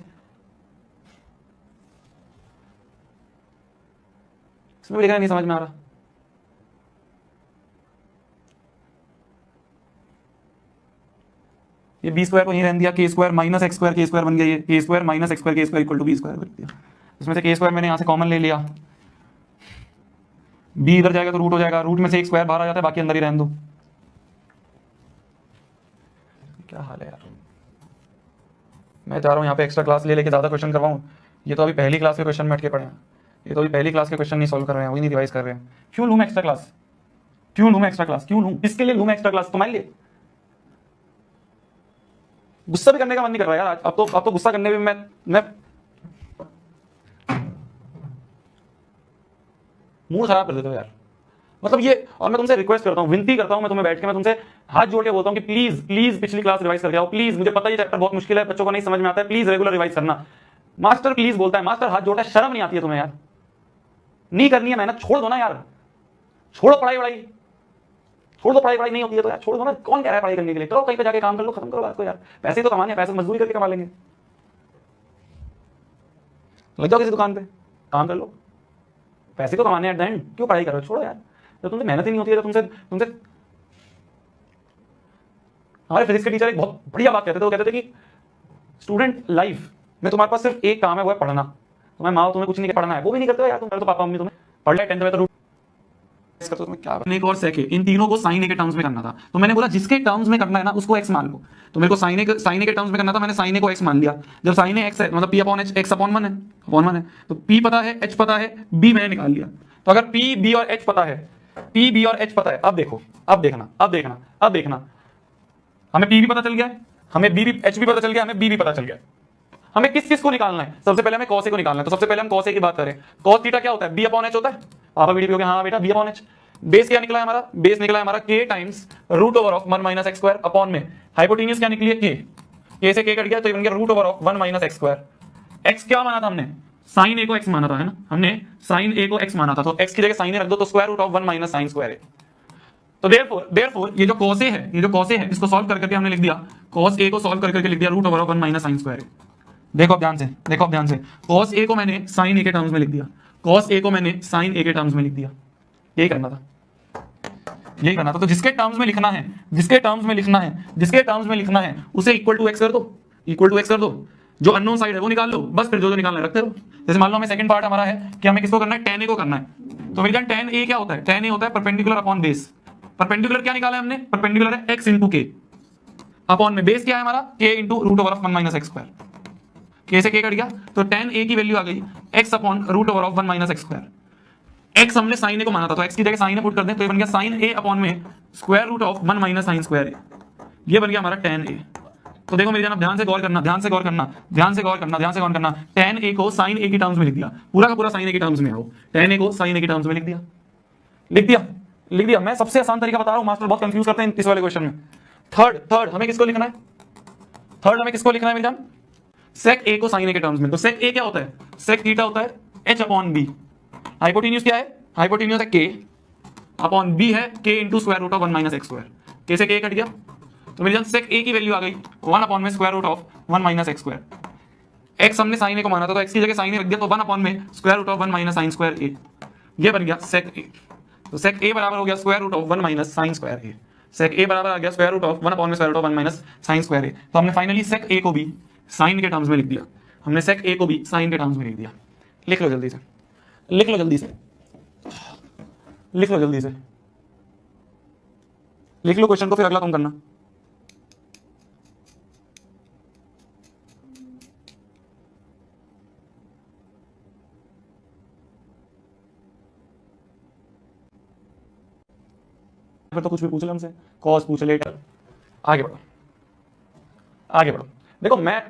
इसमें भी लिखना नहीं समझ में आ रहा। ये बी स्क्वायर को यहीं रहने दिया, K square minus X square K square बन गया, ये K square minus X square K square equal to B square कर दिया। इसमें से के स्क्वायर मैंने यहाँ से कॉमन ले लिया, बी इधर जाएगा तो रूट हो जाएगा, रूट में से एक स्क्वायर बाहर आ जाता है, बाकी अंदर ही रहने दो। क्या हाल है यार, मैं चाह रहा हूँ यहाँ पे एक्स्ट्रा क्लास ले लेके ज़्यादा क्वेश्चन करवाऊँ। ये तो अभी पहली क्लास के क्वेश्चन में अटके पड़े हैं, ये तो अभी पहली क्लास के क्वेश्चन नहीं सॉल्व कर रहे हैं, वही नहीं रिवाइज कर रहे हैं। क्यों लूँ मैं एक्स्ट्रा क्लास, क्यों लूँ मैं एक्स्ट्रा क्लास, क्यों लूँ, किसके लिए लूँ मैं एक्स्ट्रा क्लास? तुम्हारे लिए। गुस्सा भी करने का मन नहीं कर रहा यार आज, अब तो गुस्सा करने में मैं मूड खराब कर देते हो यार। मतलब ये, और मैं तुमसे रिक्वेस्ट करता हूँ, विनती करता हूँ मैं तुम्हें बैठ के, मैं तुमसे हाथ जोड़ के बोलता हूँ कि प्लीज प्लीज पिछली क्लास रिवाइज करके आओ प्लीज। मुझे पता है ये चैप्टर बहुत मुश्किल है, बच्चों को नहीं समझ में आता है, प्लीज रेगुलर रिवाइज करना। मास्टर प्लीज बोलता है, मास्टर हाथ जोड़ता है, शर्म नहीं आती है तुम्हें यार? नहीं करनी है मेहनत, छोड़ दो ना यार, छोड़ो पढ़ाई वढ़ाई, छोड़ दो, पढ़ाई वढ़ाई नहीं होती है तो यार छोड़ दो ना। कौन कह रहा है पढ़ाई करने के लिए? करो कहीं पे जाके काम कर लो, खत्म करो बात को यार। पैसे तो कमाने हैं, पैसे मजदूरी करके कमा लेंगे, लग जाओ किसी दुकान पे काम कर लो, पैसे तो कमाने हैं एट द एंड। क्यों पढ़ाई करो, छोड़ो यार। जब तुमसे मेहनत ही नहीं होती है तो तुमसे हमारे फिजिक्स के टीचर एक बहुत बढ़िया बात कहते थे, वो कहते थे कि स्टूडेंट लाइफ में तुम्हारे पास सिर्फ एक काम है, वो है पढ़ना। तुम्हें माँ तुम्हें कुछ नहीं पढ़ना है, वो भी नहीं करते हो यार तुम। तो पापा मम्मी तुम्हें पढ़ लिया 10th में तो रूट करते हो, तुम्हें क्या एक और सेक है, इन तीनों को साइन ए के टर्म्स में करना था। तो मैंने बोला जिसके टर्म्स में करना है ना उसको एक्स मान लो। तो मेरे को साइन ए के टर्म्स में करना था, मैंने साइन ए को एक्स मान लिया। जब साइन ए एक्स है मतलब P upon H, x upon 1 है, अपॉन 1 है, तो पी पता है, एच पता है, बी मैंने निकाल लिया। तो अगर पी बी और एच पता है, पी बी और एच पता है, अब देखो, अब देखना, अब देखना, अब देखना, हमें पी भी पता चल गया है, हमें बी भी, एच भी पता चल गया, हमें बी भी पता चल गया। हमें किस किस को निकालना है? सबसे पहले हमें कॉस ए को निकालना है। तो सबसे पहले हम कॉस ए की बात करें, कॉस थीटा क्या होता है? बी अपॉन एच होता है। पापा वीडियो पे हाँ बेटा बी अपॉन एच। बेस क्या निकला है हमारा? बेस निकला है हमारा K times root over of 1 minus X square upon में हाइपोटेन्यूज क्या निकली है? के से के कट गया तो ये बन गया root over of 1 minus X square. X क्या माना था हमने? साइन ए को एक्स माना था, है ना, हमने साइन ए को एक्स माना था। तो एक्स की जगह साइन ए रख दो तो square root of 1 minus sine square A. तो देयरफॉर ये जो cos a है, ये जो cos a है, इसको सॉल्व करके हमने लिख दिया, cos a को सॉल्व करके लिख दिया root over of 1 minus sine square A. देखो अब ध्यान से, देखो अब ध्यान से, cos a को मैंने sin a के टर्म्स में लिख दिया, cos a को मैंने sin a के टर्म्स में लिख दिया। यही करना था, यही करना था। तो जिसके टर्म्स में लिखना है, जिसके टर्म्स में लिखना है, जिसके टर्म्स में लिखना है उसे इक्वल टू एक्स कर दो, इक्वल टू एक्स कर दो। जो अननोन साइड है वो निकाल लो, बस फिर जो निकालना है रखते रहो। जैसे मान लो हमें सेकंड पार्ट हमारा है कि हमें किसको करना है? tan a को करना है। तो मेरे जान tan a क्या होता है? tan a होता है परपेंडिकुलर अपॉन बेस। परपेंडिकुलर क्या निकाला है हमने? परपेंडिकुलर है x इंटू के, अपॉन में बेस क्या है हमारा? k into root over of 1 minus X square. k से k कट गया तो tan a की वैल्यू आ गई x upon root over of 1 minus X square. x हमने sin a को माना था तो x की जगह sin a पुट कर दें तो ये बन गया sin a अपॉन में square root of 1 minus sine square A. ये बन गया हमारा tan a। तो देखो मेरी जान, ध्यान से गौर करना, ध्यान से गौर करना, ध्यान से गौर करना, ध्यान से गौर करना। tan a को sin a की टर्म्स में लिख दिया, पूरा का पूरा sin a की टर्म्स में आओ, tan a को sin a की टर्म्स में लिख दिया, लिख दिया, लिख दिया। मैं सबसे आसान तरीका बता रहा हूं, मास्टर बहुत कंफ्यूज करते हैं इस वाले क्वेश्चन में। थर्ड हमें किसको लिखना है? थर्ड हमें किसको लिखना है मेरी जान? sec a को sin a के टर्म्स में। तो sec a क्या होता है? sec थीटा होता है h अपॉन b। हाइपोटेन्यूज क्या है? हाइपोटेन्यूज है k अपॉन b है k into square root of 1 minus X square. k से k कट गया तो मेरी जान sec a की वैल्यू आ गई 1 अपॉन में square root of 1 minus X square. x हमने sin a को माना था तो x की जगह sin a रख दिया तो 1 अपॉन में square root of 1 minus sine square a। ये बन गया sec a। तो sec a बराबर हो गया square root of 1 minus sine square a। sec a बराबर आ गया स्क्वायर रूट ऑफ 1 अपॉन में square root of 1 minus sine square a। तो हमने फाइनली sec a को भी sin के टर्म्स में लिख दिया, हमने sec a को भी sin के टर्म्स में लिख दिया। लिख लो जल्दी से, लिख लो जल्दी से, लिख लो जल्दी से, लिख लो क्वेश्चन को, फिर अगला तुम करना। फिर तो कुछ भी पूछ ले हमसे, कॉस पूछ ले, आगे बढ़ो, आगे बढ़ो। देखो मैं,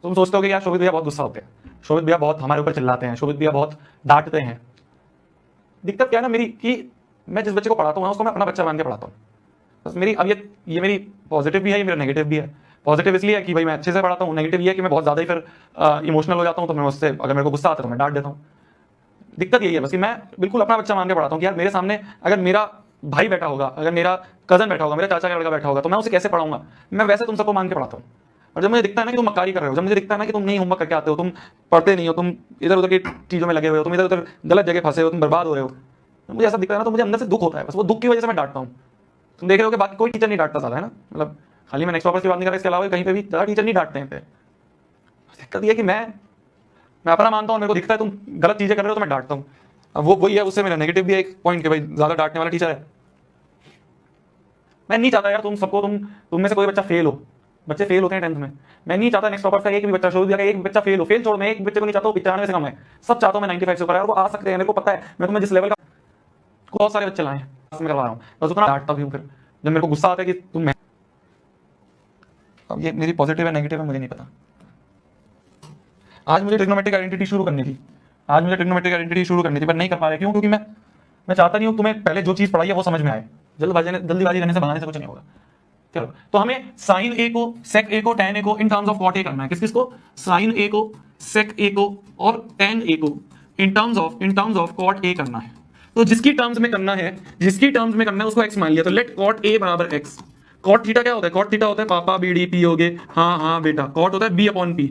तुम सोचते हो कि यार शोभित भैया बहुत गुस्सा होते हैं, शोभित भैया बहुत हमारे ऊपर चिल्लाते हैं, शोभित भैया बहुत डांटते हैं। दिक्कत क्या है ना मेरी कि मैं जिस बच्चे को पढ़ाता हूँ उसको मैं अपना बच्चा मान के पढ़ाता हूँ। बस मेरी अब ये मेरी पॉजिटिव भी है, ये मेरा नेगेटिव भी है। पॉजिटिव इसलिए है कि भाई मैं अच्छे से पढ़ाता हूँ, नेगेटिव ये है कि मैं बहुत ज़्यादा ही फिर इमोशनल हो जाता हूँ, तो मैं उससे अगर मेरे को गुस्सा आता है तो मैं डांट देता हूँ। दिक्कत यही है बस कि मैं बिल्कुल अपना बच्चा मान के पढ़ाता हूँ कि यार मेरे सामने अगर मेरा भाई बैठा होगा, अगर मेरा कजन बैठा होगा, मेरे चाचा का लड़का बैठा होगा, तो मैं उसे कैसे पढ़ाऊंगा, मैं वैसे तुम सबको मान के पढ़ाता हूँ। और जब मुझे दिखता है ना कि तुम मक्कारी कर रहे हो, जब मुझे दिखता है ना कि तुम नहीं होमवर्क करके आते हो, तुम पढ़ते नहीं हो, तुम इधर उधर की चीज़ों में लगे हुए हो, तुम इधर उधर गलत जगह फंसे हो, तुम बर्बाद हो रहे हो, तो मुझे ऐसा दिखता है ना, तो मुझे अंदर से दुख होता है। बस वो दुख की वजह से मैं डांटता हूँ। तुम देख रहे हो कि बाकी कोई टीचर नहीं डांटता ज़्यादा, है ना, मतलब खाली मैं नेक्स्ट टॉपर्स की बात नहीं कर रहा, इसके अलावा कहीं पे भी ज़्यादा टीचर नहीं डांटते हैं। दिक्कत ये है कि मैं अपना मानता हूँ, मेरे को दिखता है तुम गलत चीज़ें कर रहे हो तो मैं डांटता हूँ। अब वो वही है, उससे मेरा नेगेटिव भी है एक पॉइंट कि भाई ज़्यादा डांटने वाला टीचर है। मैं नहीं चाहता यार तुम सबको तुम में से कोई बच्चा फेल हो। बच्चे फेल होते हैं 10th में। मैं नहीं चाहता नेक्स्ट टॉपर्स का एक भी बच्चा, शोध दिया एक बच्चा फेल हो। फेल छोड़, मैं एक बच्चे को नहीं चाहता 95 से कम है, सब चाहता हूँ मैं 95 से ऊपर है। और वो आ सकते हैं, मेरे को पता है। मैं तुम्हें जिस लेवल का बहुत सारे बच्चे लाए हैं में करवा रहा हूँ, बस उतना डांटता भी हूँ। फिर जब मेरे को गुस्सा आता है कि तुम, अब ये मेरी पॉजिटिव है नेगेटिव है मुझे नहीं पता। आज मुझे ट्रिग्नोमेट्रिक आइडेंटिटी शुरू करनी थी, पर नहीं कर पा रहे। क्यों? क्योंकि मैं चाहता नहीं हूँ तुम्हें पहले जो चीज़ पढ़ाई है वो समझ में आए। जल्दीबाजी करने से बनाने से कुछ नहीं होगा। चलो, तो हमें साइन ए को, सेक ए को, टैन ए को in terms of cot A करना है। किसको? साइन ए को, सेक ए को और टैन ए को in terms of cot A करना है। तो जिसकी टर्म्स में करना है उसको एक्स मान लिया। तो लेट कॉट ए बराबर एक्स। कॉट थीटा क्या होता है? कॉट थीटा होता है पापा बी डी पी हो गए, हाँ बेटा। कॉट होता है बी अपॉन पी,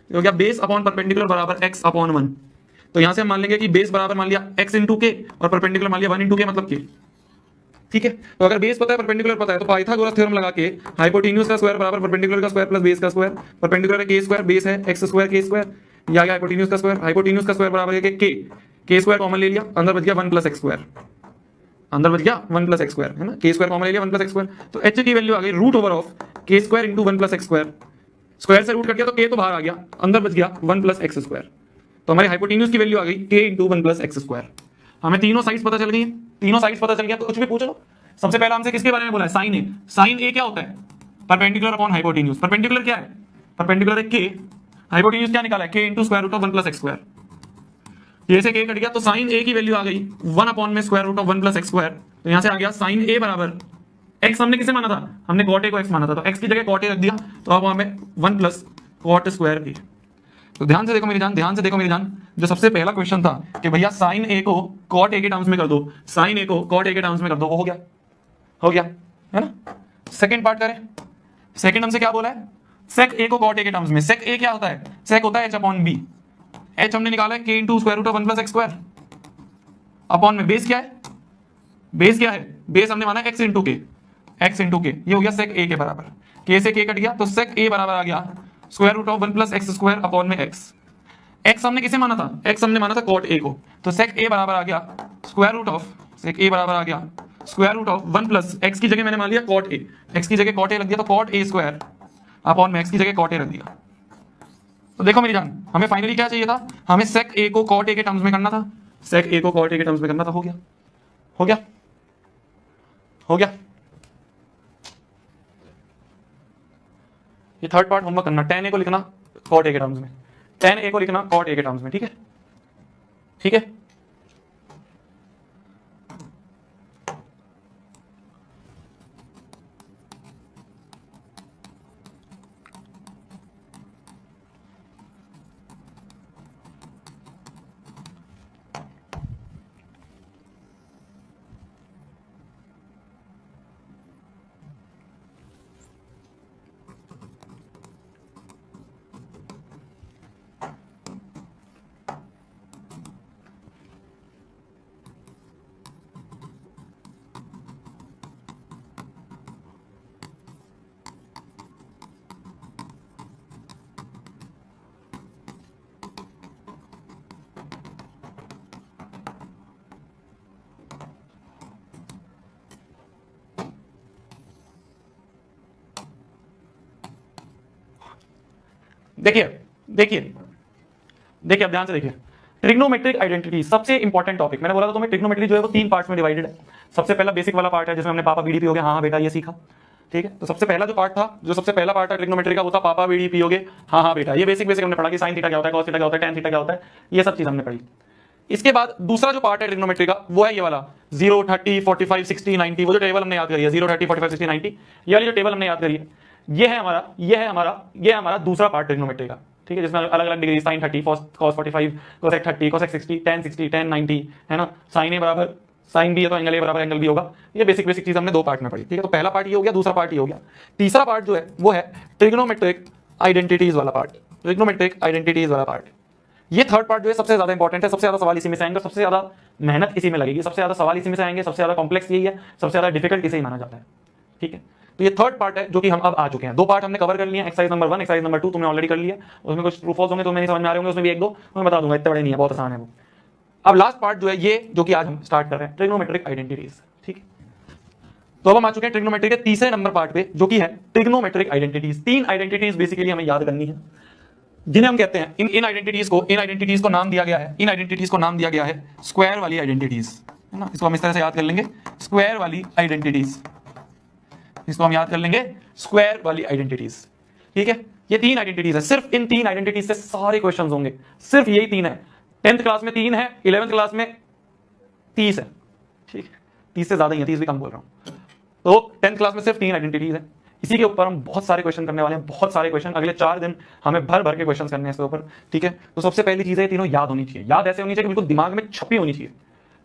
हो गया बेस अपॉन परपेंडिकुलर बराबर एक्स अपॉन 1। तो यहां से हम मान लेंगे कि बेस बराबर मान लिया एक्स इंटू के और परपेंडिकुलर मान लिया 1 इंटू के मतलब के। ठीक है, तो अगर बेस पता है परपेंडिकुलर पता है तो पाइथागोरस थ्योरम लगा के हाइपोटेन्यूज का स्क्वायर बराबर परपेंडिकुलर का स्क्वायर प्लस बेस का स्क्वायर। परपेंडिकुलर है के स्क्वायर, बेस है एक्स स्क्वायर के स्क्वायर, या गया हाइपोटेन्यूज का स्क्वायर। हाइपोटेन्यूज का स्क्वायर बराबर है के स्क्वायर कॉमन ले लिया, अंदर बच गया 1 प्लस एक्स स्क्वायर, है ना। के स्क्वायर कॉमन ले लिया 1 प्लस एक्स स्क्वायर। तो एच की वैल्यू आ गई root over of K square into 1 plus x square. Square से रूट कट गया तो के तो बाहर आ गया, अंदर बच गया 1 प्लस एक्स स्क्वायर। तो हमारी हाइपोटेन्यूज की वैल्यू आ गई के इंटू 1 प्लस एक्स स्क्वायर। हमें तीनों साइड्स पता चल गई हैं, तो कुछ भी पूछ लो। सबसे पहला हमसे किसके बारे में बोला है? साइन ए। साइन ए क्या होता है? Perpendicular upon hypotenuse. परपेंडिकुलर क्या है? परपेंडिकुलर है के, हाइपोटेन्यूज क्या निकाला है? के into square root of 1 plus x square. ये से के कट गया तो साइन ए की वैल्यू आ गई 1 अपॉन में square root of 1 plus x square. तो यहां से आ गया साइन ए बराबर एक्स। हमने किसे माना था? हमने कॉट ए को एक्स माना था, तो एक्स की जगह कॉट ए रख दिया, तो अब हमें 1 प्लस कॉट स्क्वायर ए। तो ध्यान से देखो मेरी जान, जो सबसे पहला क्वेश्चन था कि भैया साइन ए को कॉट ए के टर्म्स में कर दो, वो हो गया, है ना। सेकंड पार्ट करें। सेकंड हमसे क्या बोला है? सेक ए को कॉट ए के टर्म्स में। सेक ए क्या होता है? सेक होता है एच अपॉन बी। एच हमने निकाला है के into square root of 1 plus x square upon में बेस क्या है? बेस हमने माना एक्स इंटू के, ये हो गया सेक ए के बराबर। के से के कट गया तो सेक ए बराबर आ गया square root of 1 plus x square upon में एक्स। एक्स हमने किसे माना था? एक्स हमने माना था कॉट ए को, तो सेक ए बराबर आ गया square root of 1 plus x की जगह मैंने मान लिया कॉट ए, एक्स की जगह कॉट ए रख दिया, तो कॉट ए स्क्वायर अपॉन में एक्स की जगह कॉट ए रख दिया। तो देखो मेरी जान, हमें फाइनली क्या चाहिए था? हमें सेक ए को कॉट ए के टर्म्स में करना था, हो गया। ये थर्ड पार्ट होमवर्क करना, tan a को लिखना cot a के टर्म्स में, ठीक है। देखिए अब ध्यान से देखिए। ट्रिग्नोमेट्रिक आइडेंटिटी सबसे इंपॉर्टेंट टॉपिक। मैंने बोला था तुम्हें ट्रिग्नोमेट्री जो है वो 3 पार्ट्स में डिवाइडेड है। सबसे पहला बेसिक वाला पार्ट है जिसमें हमने पापा बीडीपी हो गया, हाँ बेटा ये सीखा, ठीक है। तो सबसे पहला जो पार्ट था, जो सबसे पहला पार्ट था ट्रिग्नोमेट्री का, वो था पापा बीडीपी हो गए, हाँ बेटा। ये बेसिक हमने पढ़ा कि साइन थीटा क्या होता है, कॉस थीटा क्या होता है, टैन थीटा क्या होता है, ये सब चीज हमने पढ़ी। इसके बाद दूसरा जो पार्ट है ट्रिग्नोमेट्री का वो है ये वाला 0, 30, 45, 60, 90। वो जो टेबल हमने याद करी है 0, 30, 45, 60, 90, ये वाली जो टेबल हमने याद करी है, ये है हमारा दूसरा पार्ट ट्रिग्नोमेट्री का, ठीक है, जिसमें अलग अलग degree sin 30 cos 45 cosec 30 cosec 60 tan 60 tan 90 है ना, sin a बराबर sin b है तो एंगल a बराबर एंगल b होगा। ये बेसिक चीज हमने दो पार्ट में पढ़ी, ठीक है। तो पहला पार्ट ये हो गया, दूसरा पार्ट ये हो गया। तीसरा पार्ट जो है वो है ट्रिग्नोमेट्रिक आइडेंटिटीज वाला पार्ट, ट्रिग्नोमेट्रिक आइडेंटिटीज वाला पार्ट। ये थर्ड पार्ट जो है सबसे ज्यादा इंपॉर्टेंट है, सबसे ज्यादा सवाल इसी में से आएंगे, सबसे ज्यादा मेहनत इसी में लगेगी, सबसे ज्यादा सवाल इसी में से आएंगे, सबसे ज्यादा कॉम्प्लेक्स यही है, सबसे ज्यादा डिफिकल्ट इसे ही माना जाता है, ठीक है। तो ये थर्ड पार्ट है जो कि हम अब आ चुके हैं। दो पार्ट हमने कवर कर लिए, एक्सरसाइज नंबर 1 एक्सरसाइज नंबर 2 तुमने ऑलरेडी कर लिया, उसमें कुछ ट्रू फॉल्स होंगे तो नहीं समझ में आ रहे होंगे, उसमें भी एक दो मैं बता दूंगा, इतने बड़े नहीं है, बहुत आसान है वो। अब लास्ट पार्ट जो है ये जो कि आज हम स्टार्ट कर रहे हैं, ट्रिग्नोमेट्रिक आइडेंटिटीज, ठीक है। तो अब हम आ चुके हैं ट्रिग्नोमेट्रिक के तीसरे नंबर पार्ट पे जो कि है ट्रिग्नोमेट्रिक आइडेंटिटीज। तीन आइडेंटिटीज बेसिकली हमें याद करनी है, जिन्हें हम कहते हैं इन आइडेंटिटीज को नाम दिया गया है, इन आइडेंटिटीज को नाम दिया गया है स्क्वायर वाली आइडेंटिटीज, है ना। इसको हम इस तरह से याद कर लेंगे, स्क्वायर वाली आइडेंटिटीज, इसको हम याद कर लेंगे स्क्वायर वाली आइडेंटिटीज, ठीक है। ये तीन आइडेंटिटीज है, सिर्फ इन तीन आइडेंटिटीज से सारे क्वेश्चंस होंगे, सिर्फ यही तीन है। 10th क्लास में 3 है, 11th क्लास में 30 है, ठीक है, 30 से ज्यादा ही है, 30 भी कम बोल रहा हूं। तो 10th क्लास में सिर्फ 3 आइडेंटिटीज है, इसी के ऊपर हम बहुत सारे क्वेश्चन करने वाले हैं, बहुत सारे क्वेश्चन। अगले 4 दिन हमें भर भर के क्वेश्चन करने हैं इसके ऊपर, ठीक है। तो सबसे पहली चीज है तीनों याद होनी चाहिए, याद ऐसे होनी चाहिए कि बिल्कुल दिमाग में छपी होनी चाहिए,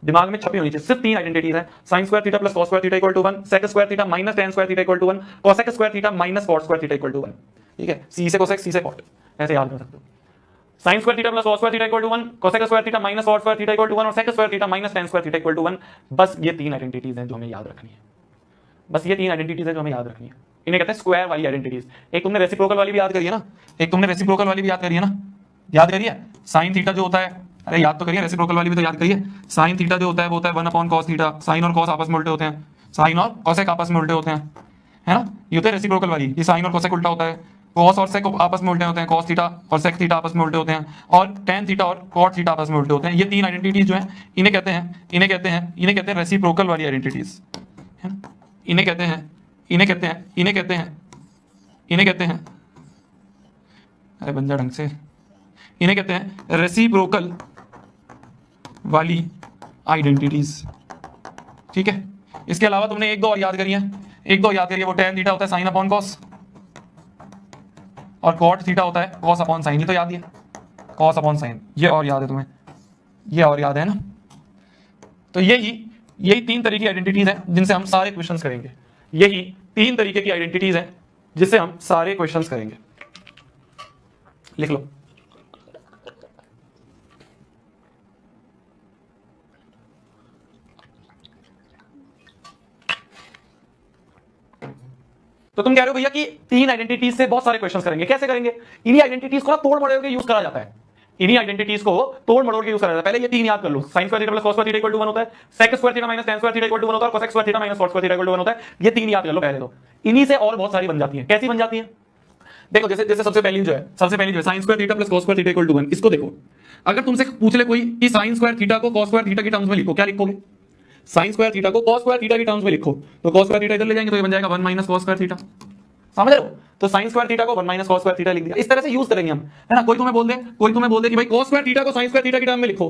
दिमाग में छपी होनी चाहिए। सिर्फ 3 आइडेंटिटीज है, sin square theta plus cos square theta equal to 1, sec square theta minus tan square theta equal to 1, cosec square theta minus cot square theta equal to 1, ठीक है। c से cosec, c से cot, ऐसे याद कर सकते हो। sin square theta plus cos square theta equal to 1, cosec square theta minus cot square theta equal to 1 और sec square theta minus tan square theta equal to 1। बस ये 3 आइडेंटिटीज हैं जो हमें याद रखनी है, बस ये 3 आइडेंटिटीज हैं जो हमें याद रखनी है। इन्हें कहते हैं स्क्वायर वाली आइडेंटिटीज। एक तुमने रेसिप्रोकल वाली भी याद करी है ना, एक तुमने रेसिप्रोकल वाली भी याद करी है ना, याद करिए। sin थीटा जो होता है, अरे याद तो करिए, रेसिप्रोकल वाली भी तो याद करिए। sin थीटा जो होता है वो होता है 1/cos थीटा, sin और cos आपस में उल्टे होते हैं, sin और cosec आपस में उल्टे होते हैं, है ना। ये होता है रेसिप्रोकल वाली, ये sin और cosec उल्टा होता है, cos और sec आपस में उल्टे होते हैं, cos थीटा और sec थीटा आपस में उल्टे होते हैं, और tan थीटा और cot थीटा आपस में उल्टे होते हैं। ये 3 आइडेंटिटीज जो हैं इन्हें कहते हैं रेसिप्रोकल वाली आइडेंटिटीज, है ना। इन्हें कहते हैं अरे बंजा ढंग से, इन्हें कहते हैं रेसिप्रोकल वाली आइडेंटिटीज, ठीक है। इसके अलावा तुमने एक दो और याद करी है, वो tan थीटा होता है sin अपॉन cos और cot थीटा होता है cos अपॉन sin, ये तो याद ही है, cos अपॉन sin, ये और याद है तुम्हें, ये और याद है ना। तो यही 3 तरह की आइडेंटिटीज है जिनसे हम सारे क्वेश्चंस करेंगे, यही 3 तरीके की आइडेंटिटीज है जिससे हम सारे क्वेश्चंस करेंगे। लिख लो। तो तुम कह रहे हो भैया कि 3 आइडेंटिटीज से बहुत सारे क्वेश्चंस करेंगे, कैसे करेंगे? इन्हीं आइडेंटिटीज को ना तोड़ मरोड़ के यूज करा जाता है, इन्हीं आइडेंटिटीज को तोड़ मरोड़ के यूज करा जाता है। पहले ये 3 याद कर लो, sin square theta plus cos square theta equal to 1 होता है, sec square theta minus tan square theta equal to 1 होता है, और cosec square theta minus cot square theta equal to 1 होता है। ये 3 याद कर लो पहले तो, इन्हीं से और बहुत सारी बन जाती हैं। कैसी बन जाती हैं? देखो, जैसे सबसे पहली जो है sin square theta plus cos square theta equal to 1, इसको देखो। अगर तुमसे पूछ ले कोई कि sin स्क्वायर थीटा को cos स्क्वायर थीटा की टर्म्स में लिखो, क्या लिखोगे? sin स्क्वायर थीटा को cos स्क्वायर थीटा की टर्म्स में लिखो, तो cos स्क्वायर थीटा इधर ले जाएंगे तो ये बन जाएगा 1 माइनस cos स्क्वायर थीटा, समझ रहे हो? तो sin स्क्वायर थीटा को 1 माइनस cos स्क्वायर थीटा लिख दिया, इस तरह से यूज करेंगे हम, है ना। कोई तुम्हें बोल दे कि भाई cos स्क्वायर थीटा को sin स्क्वायर थीटा की टर्म में लिखो,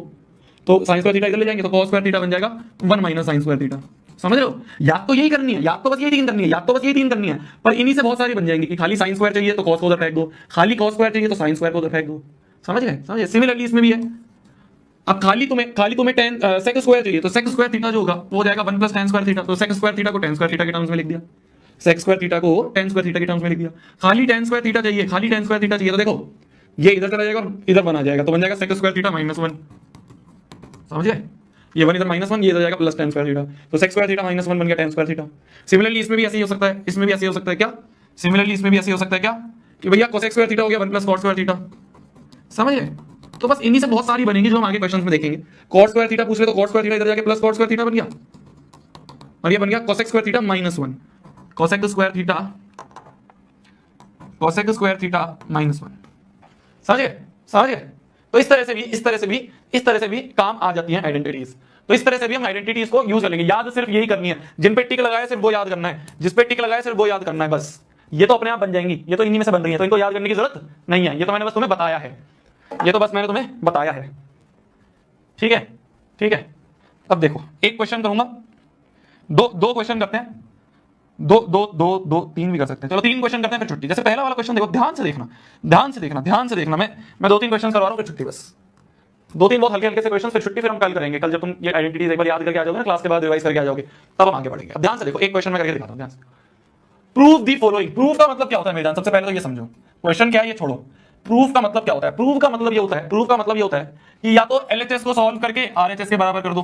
तो sin स्क्वायर थीटा इधर ले जाएंगे तो cos स्क्वायर थीटा बन जाएगा 1 माइनस sin स्क्वायर थीटा, समझ रहे हो? याद तो यही करनी है, याद तो बस यही 3 करनी है, पर इन्हीं से बहुत सारी बन जाएंगी कि खाली sin स्क्वायर चाहिए तो cos को उधर फेंक दो, खाली cos स्क्वायर चाहिए तो sin स्क्वायर को उधर फेंक दो, समझ गए? सिमिलरली इसमें भी है। अब खाली तुम्हें tan sec स्क्वायर चाहिए तो sec स्क्वायर थीटा जो होगा वो हो जाएगा 1 प्लस tan स्क्वायर थीटा, तो sec स्क्वायर थीटा को tan स्क्वायर थीटा के टर्म्स में लिख दिया, sec स्क्वायर थीटा को tan स्क्वायर थीटा के टर्म्स में लिख दिया। खाली tan स्क्वायर थीटा चाहिए, तो देखो ये इधर चला जाएगा और इधर बना जाएगा, तो बन जाएगा sec स्क्वायर थीटा माइनस 1, समझ गए? ये 1 इधर माइनस 1, ये इधर जाएगा प्लस tan स्क्वायर थीटा, तो sec स्क्वायर थीटा माइनस 1 बन गया tan स्क्वायर थीटा। सिमिलरली इसमें भी ऐसे ही हो सकता है, क्या? कि भैया cosec स्क्वायर थीटा हो गया 1 प्लस cot स्क्वायर थीटा, समझ गए? तो बस इन्हीं से बहुत सारी बनेंगी जो हम आगे क्वेश्चंस में देखेंगे। cot स्क्वायर थीटा पूछ ले तो cot स्क्वायर थीटा इधर जाके प्लस cot स्क्वायर थीटा बन गया, और ये बन गया cosec square theta minus 1, cosec square theta minus 1, समझ गए? तो इस तरह से भी काम आ जाती हैं आइडेंटिटीज। तो इस तरह से भी हम आइडेंटिटीज को यूज करेंगे। याद सिर्फ यही करनी है, जिन पे टिक लगाया सिर्फ वो याद करना है, जिस पे टिक लगाया सिर्फ वो याद करना है, बस। ये तो अपने आप बन जाएंगी, ये तो इन्हीं में से बन रही है, तो इनको याद करने की जरूरत नहीं है, ये तो मैंने बस तुम्हें बताया है, ठीक है। अब देखो, एक क्वेश्चन करूंगा, दो क्वेश्चन करते हैं, दो दो दो दो तीन भी कर सकते हैं। चलो 3 क्वेश्चन करते हैं फिर छुट्टी। जैसे पहला वाला क्वेश्चन देखो, ध्यान से देखना, ध्यान से देखना, ध्यान से देखना। मैं 2-3 क्वेश्चन करवा रहा हूँ फिर छुट्टी, बस 2-3 बहुत हल्के हल्के से क्वेश्चन, फिर छुट्टी। फिर हम कल करेंगे। कल जब तुम ये आइडेंटिटीज एक बार याद करके आ जाओगे ना, क्लास के बाद रिवाइज करके आ जाओगे, तब हम आगे बढ़ेंगे। अब ध्यान से देखो, एक क्वेश्चन में करके दिखाता हूँ, ध्यान से। Prove the following. प्रूव का मतलब क्या होता है मेरे जान? सबसे पहले तो ये समझो क्वेश्चन क्या है, ये छोड़ो। प्रूफ का मतलब क्या होता है? प्रूफ का मतलब ये होता है, प्रूफ का मतलब ये होता है कि या तो एलएचएस को सॉल्व करके आरएचएस के बराबर कर दो।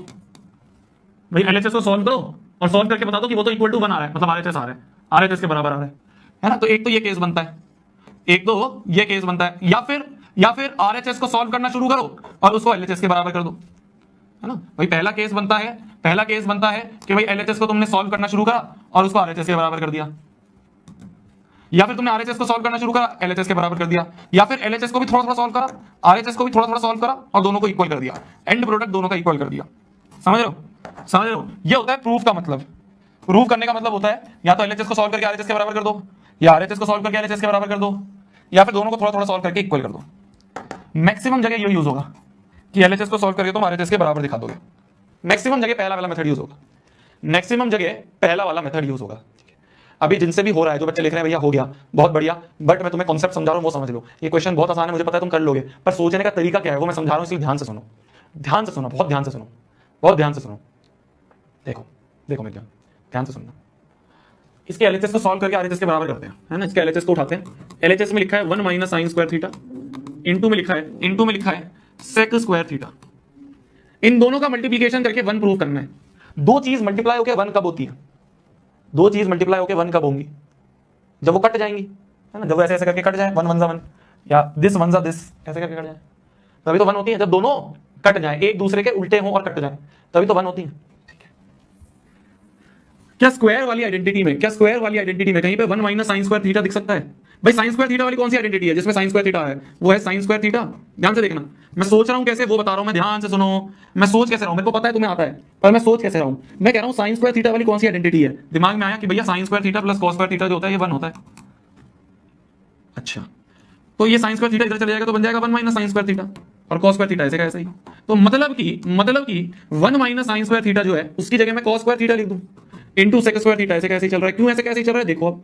भाई एलएचएस को सॉल्व करो और सॉल्व करके बता दो कि वो तो इक्वल टू 1 आ रहा है, मतलब आरएचएस आ रहा है, आरएचएस के बराबर आ रहा है ना। तो एक तो ये केस बनता है, एक तो ये केस बनता है। या फिर आरएचएस को सॉल्व करना शुरू करो और उसको एलएचएस के बराबर कर दो, है ना। भाई पहला केस बनता है कि भाई एलएचएस को तुमने सॉल्व करना शुरू करा और उसको आरएचएस के बराबर कर दिया। या फिर तुमने आरएचएस को सॉल्व करना शुरू करा, एलएचएस के बराबर कर दिया। या फिर एलएचएस को भी थोड़ा थोड़ा सॉल्व करा, आरएचएस को भी थोड़ा थोड़ा सॉल्व करा और दोनों को इक्वल कर दिया। एंड प्रोडक्ट दोनों का इक्वल कर दिया। समझ रहे हो? समझ रहे हो? ये होता है प्रूफ का मतलब। प्रूफ करने का मतलब होता है या तो एलएचएस को सॉल्व करके आरएचएस के बराबर कर दो, या आरएचएस को सॉल्व करके एलएचएस के बराबर कर दो, या फिर दोनों को थोड़ा थोड़ा सॉल्व करके इक्वल कर दो। मैक्सिमम जगह ये यूज होगा कि एलएचएस को सॉल्व करके तुम आरएचएस के बराबर दिखा दोगे। मैक्सिमम जगह पहला वाला मेथड यूज होगा, मैक्सिमम जगह पहला वाला मेथड यूज होगा। अभी जिनसे भी हो रहा है, जो बच्चे लिख रहे हैं भैया हो गया, बहुत बढ़िया, बट मैं तुम्हें कॉन्सेप्ट समझा रहा हूं, वो समझ लो। ये क्वेश्चन बहुत आसान है, मुझे पता है तुम कर लोगे, पर सोचने का तरीका क्या है वो मैं समझा रहा हूं, इसलिए ध्यान से सुनो, ध्यान से सुनो, बहुत ध्यान से सुनो, बहुत ध्यान से सुनो। देखो देखो मेरे ध्यान से सुनना। इसके एलएचएस को सॉल्व करके आरएचएस के बराबर करते हैं, है ना। इसके एलएचएस को उठाते हैं। एलएचएस में लिखा है 1 minus sine square theta, into में लिखा है सेक स्क्वायर थीटा। इन दोनों का मल्टीप्लिकेशन करके 1 प्रूव करना है। दो चीज मल्टीप्लाई होकर 1 कब होती है? दो चीज मल्टीप्लाई होकर 1 कब होंगी? जब वो कट जाएंगी, है ना। जब वो ऐसे ऐसे करके कट जाए, 1 1 जा 1, या दिस 1 जा दिस, ऐसे करके कट जाए, तभी तो 1 होती है। जब दोनों कट जाए, एक दूसरे के उल्टे हों और कट जाए, तभी तो 1 होती है। ठीक है। क्या स्क्वायर वाली आइडेंटिटी में कहीं पे 1 माइनस साइन स्क्वायर थीटा दिख सकता है? भाई साइन स्क्वायर थीटा वाली कौन सी आइडेंटिटी है जिसमें साइन स्क्वायर थीटा है? वो है साइन स्क्वायर थीटा। ध्यान से देखना, मैं सोच रहा हूं कैसे, वो बता रहा हूं मैं, ध्यान से सुनो। मैं सोच कैसे रहा हूं, मेरे को पता है तुम्हें आता है, पर मैं सोच कैसे रहा हूं। मैं कह रहा हूं साइन स्क्वायर थीटा वाली कौन सी आइडेंटिटी है? दिमाग में आया कि भैया sine square theta plus cos square theta जो होता है ये 1 होता है। अच्छा, तो ये साइन स्क्वायर थीटा इधर चले जाएगा तो बन जाएगा 1 माइनस साइन स्क्वायर थीटा, और कॉस स्क्वायर थीटा ऐसे का ऐसे ही। तो मतलब कि 1 माइनस साइन स्क्वायर थीटा जो है उसकी जगह मैं कॉस स्क्वायर थीटा लिख दूं, इनटू सेक स्क्वायर थीटा ऐसे कैसे चल रहा है। क्यों ऐसे कैसे चल रहा है? देखो अब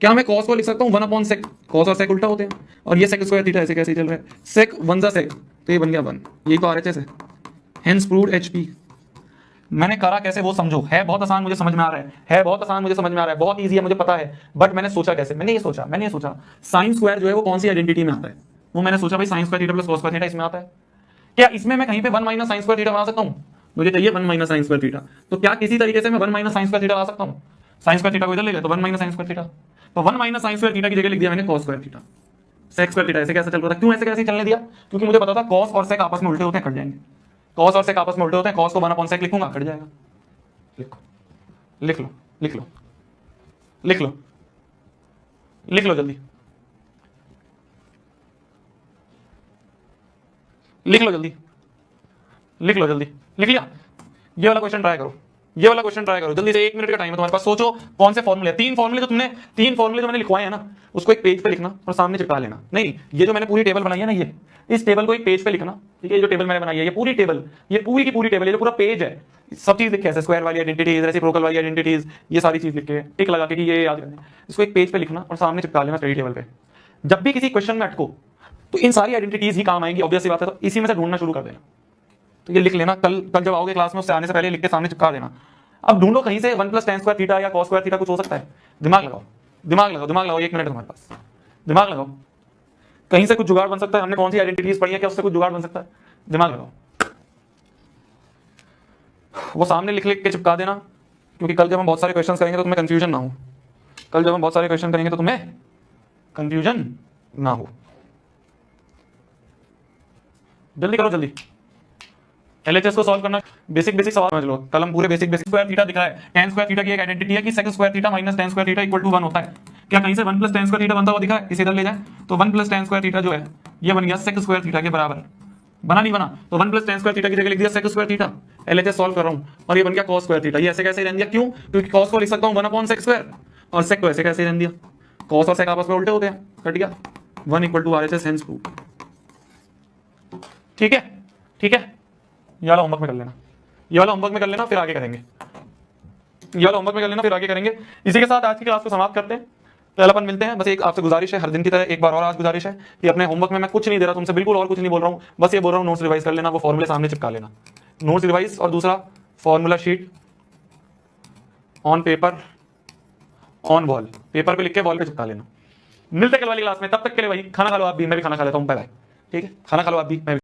क्या मैं कॉस को लिख सकता हूं 1 अपॉन सेक, कॉस और सेक उल्टा होते हैं, और ये सेक स्क्वायर थीटा ऐसे कैसे चल रहा है। सेक 1 जा सेक, तो ये बन गया 1, यही तो आरएचएस है, हेंस प्रूव्ड एचपी। मैंने करा कैसे वो समझो, है बहुत आसान, मुझे समझ में आ रहा है बहुत आसान, मुझे समझ में आ रहा है, बहुत ईजी है, मुझे पता है। बट मैंने सोचा कैसे? मैंने ये सोचा साइन स्क्वायर जो है वो कौन सी आइडेंटिटी में आता है? वो मैंने सोचा भाई sine square theta plus cos square theta इसमें आता है। क्या इसमें मैं कहीं पे 1 माइनस साइन स्क्वायर थीटा बना सकता हूं? मुझे चाहिए 1 माइनस साइन स्क्वायर थीटा, तो क्या किसी तरीके से मैं 1 माइनस साइन स्क्वायर थीटा ला सकता हूं? साइन स्क्वायर थीटा को इधर ले गया तो 1 माइनस साइन स्क्वायर थीटा, तो 1 माइनस साइन स्क्वायर थीटा की जगह लिख दिया मैंने cos square theta. Sec square theta ऐसे कैसे चल रहा था? क्यों ऐसे कैसे चलने दिया? क्योंकि मुझे पता था कॉस और सेक आपस में उल्टे होते हैं, कट जाएंगे। कॉस और सेक आपस में उल्टे होते हैं, कॉस को 1 अपॉन सेक लिखूंगा, कट जाएगा। लिख लो जल्दी, लिख लिया। ये वाला क्वेश्चन ट्राई करो, जल्दी से, 1 मिनट का टाइम है तुम्हारे पास। सोचो कौन से फॉर्मूले, 3 फॉर्मूले जो मैंने लिखवाए हैं ना, उसको एक पेज पे लिखना और सामने चिपका लेना। नहीं, ये जो मैंने पूरी टेबल बनाई है ना, ये इस टेबल को एक पेज पे लिखना। ठीक है, ये जो टेबल मैंने बनाई है, ये पूरी टेबल, ये पूरी की पूरी टेबल, ये जो पूरा पेज है, सब चीज लिखे है, स्क्वायर वाली आइडेंटिटीज, रेसिप्रोकल वाली आइडेंटिटीज, ये सारी चीज लिख के टिक लगा के कि ये याद करना। इसको एक पेज पे लिखना और सामने चिपका लेना स्टडी टेबल पे। जब भी किसी क्वेश्चन में अटको तो इन सारी आइडेंटिटीज ही काम आएंगी, ऑब्वियस सी बात है। तो इसी में से ढूंढना शुरू कर देना। तो ये लिख लेना, कल जब आओगे क्लास में उससे आने से पहले लिख के सामने चिपका देना। अब ढूंढो कहीं से 1 प्लस tan स्क्वायर थीटा या cos स्क्वायर थीटा कुछ हो सकता है। दिमाग लगाओ, 1 मिनट तुम्हारे पास, दिमाग लगाओ, कहीं से कुछ जुगाड़ बन सकता है। हमने कौन सी आइडेंटिटीज पढ़ी है, क्या उससे कुछ जुगाड़ बन सकता है? दिमाग लगाओ, वो सामने लिख के चिपका देना, क्योंकि कल जब हम बहुत सारे क्वेश्चन करेंगे तो तुम्हें कंफ्यूजन ना हो। जल्दी करो, जल्दी। एलएचएस को सॉल्व करना, बेसिक सवाल समझ लो। कल हम पूरे बेसिक स्क्वायर थीटा दिखा है। tan स्क्वायर थीटा की एक आइडेंटिटी है कि sec square theta minus tan square theta equal to 1 होता है। क्या कहीं से 1 प्लस tan स्क्वायर थीटा बनता हुआ दिखा है? इसे इधर ले जाए तो 1 प्लस tan स्क्वायर थीटा जो है ये बन गया sec स्क्वायर थीटा के बराबर। बना नहीं बना? तो 1 प्लस tan स्क्वायर थीटा की जगह लिख दिया sec square theta. LHS solve कर रहा हूं और ये बन गया cos स्क्वायर थीटा। ये ऐसे कैसे रहने दिया? क्यों? क्योंकि cos को लिख सकता हूं 1 अपॉन sec स्क्वायर, और sec को ऐसे कैसे रहने दिया? cos और sec आपस में उल्टे होते हैं, कट गया। 1 equal to RHS hence proved. ठीक है, ये वाला होमवर्क में कर लेना, फिर आगे करेंगे। ये वाला होमवर्क में कर लेना, फिर आगे करेंगे। इसी के साथ आज की क्लास को समाप्त करते हैं। कल अपन मिलते हैं। बस एक आपसे गुजारिश है, हर दिन की तरह एक बार और आज गुजारिश है कि अपने होमवर्क में मैं कुछ नहीं दे रहा तुमसे, बिल्कुल और कुछ नहीं बोल रहा हूँ, बस ये बोल रहा हूँ नोट्स रिवाइज कर लेना, वो फॉर्मूले सामने चिपका लेना, नोट्स रिवाइज, और दूसरा formula sheet on paper on wall, paper पे लिख के वॉल पे चिपका लेना। मिलते कल वाली क्लास में, तब तक के लिए भाई खाना खा लो आप भी, मैं भी खाना खा लेता हूँ, बाय बाय। ठीक है, खाना खा लो आप भी, मैं भी।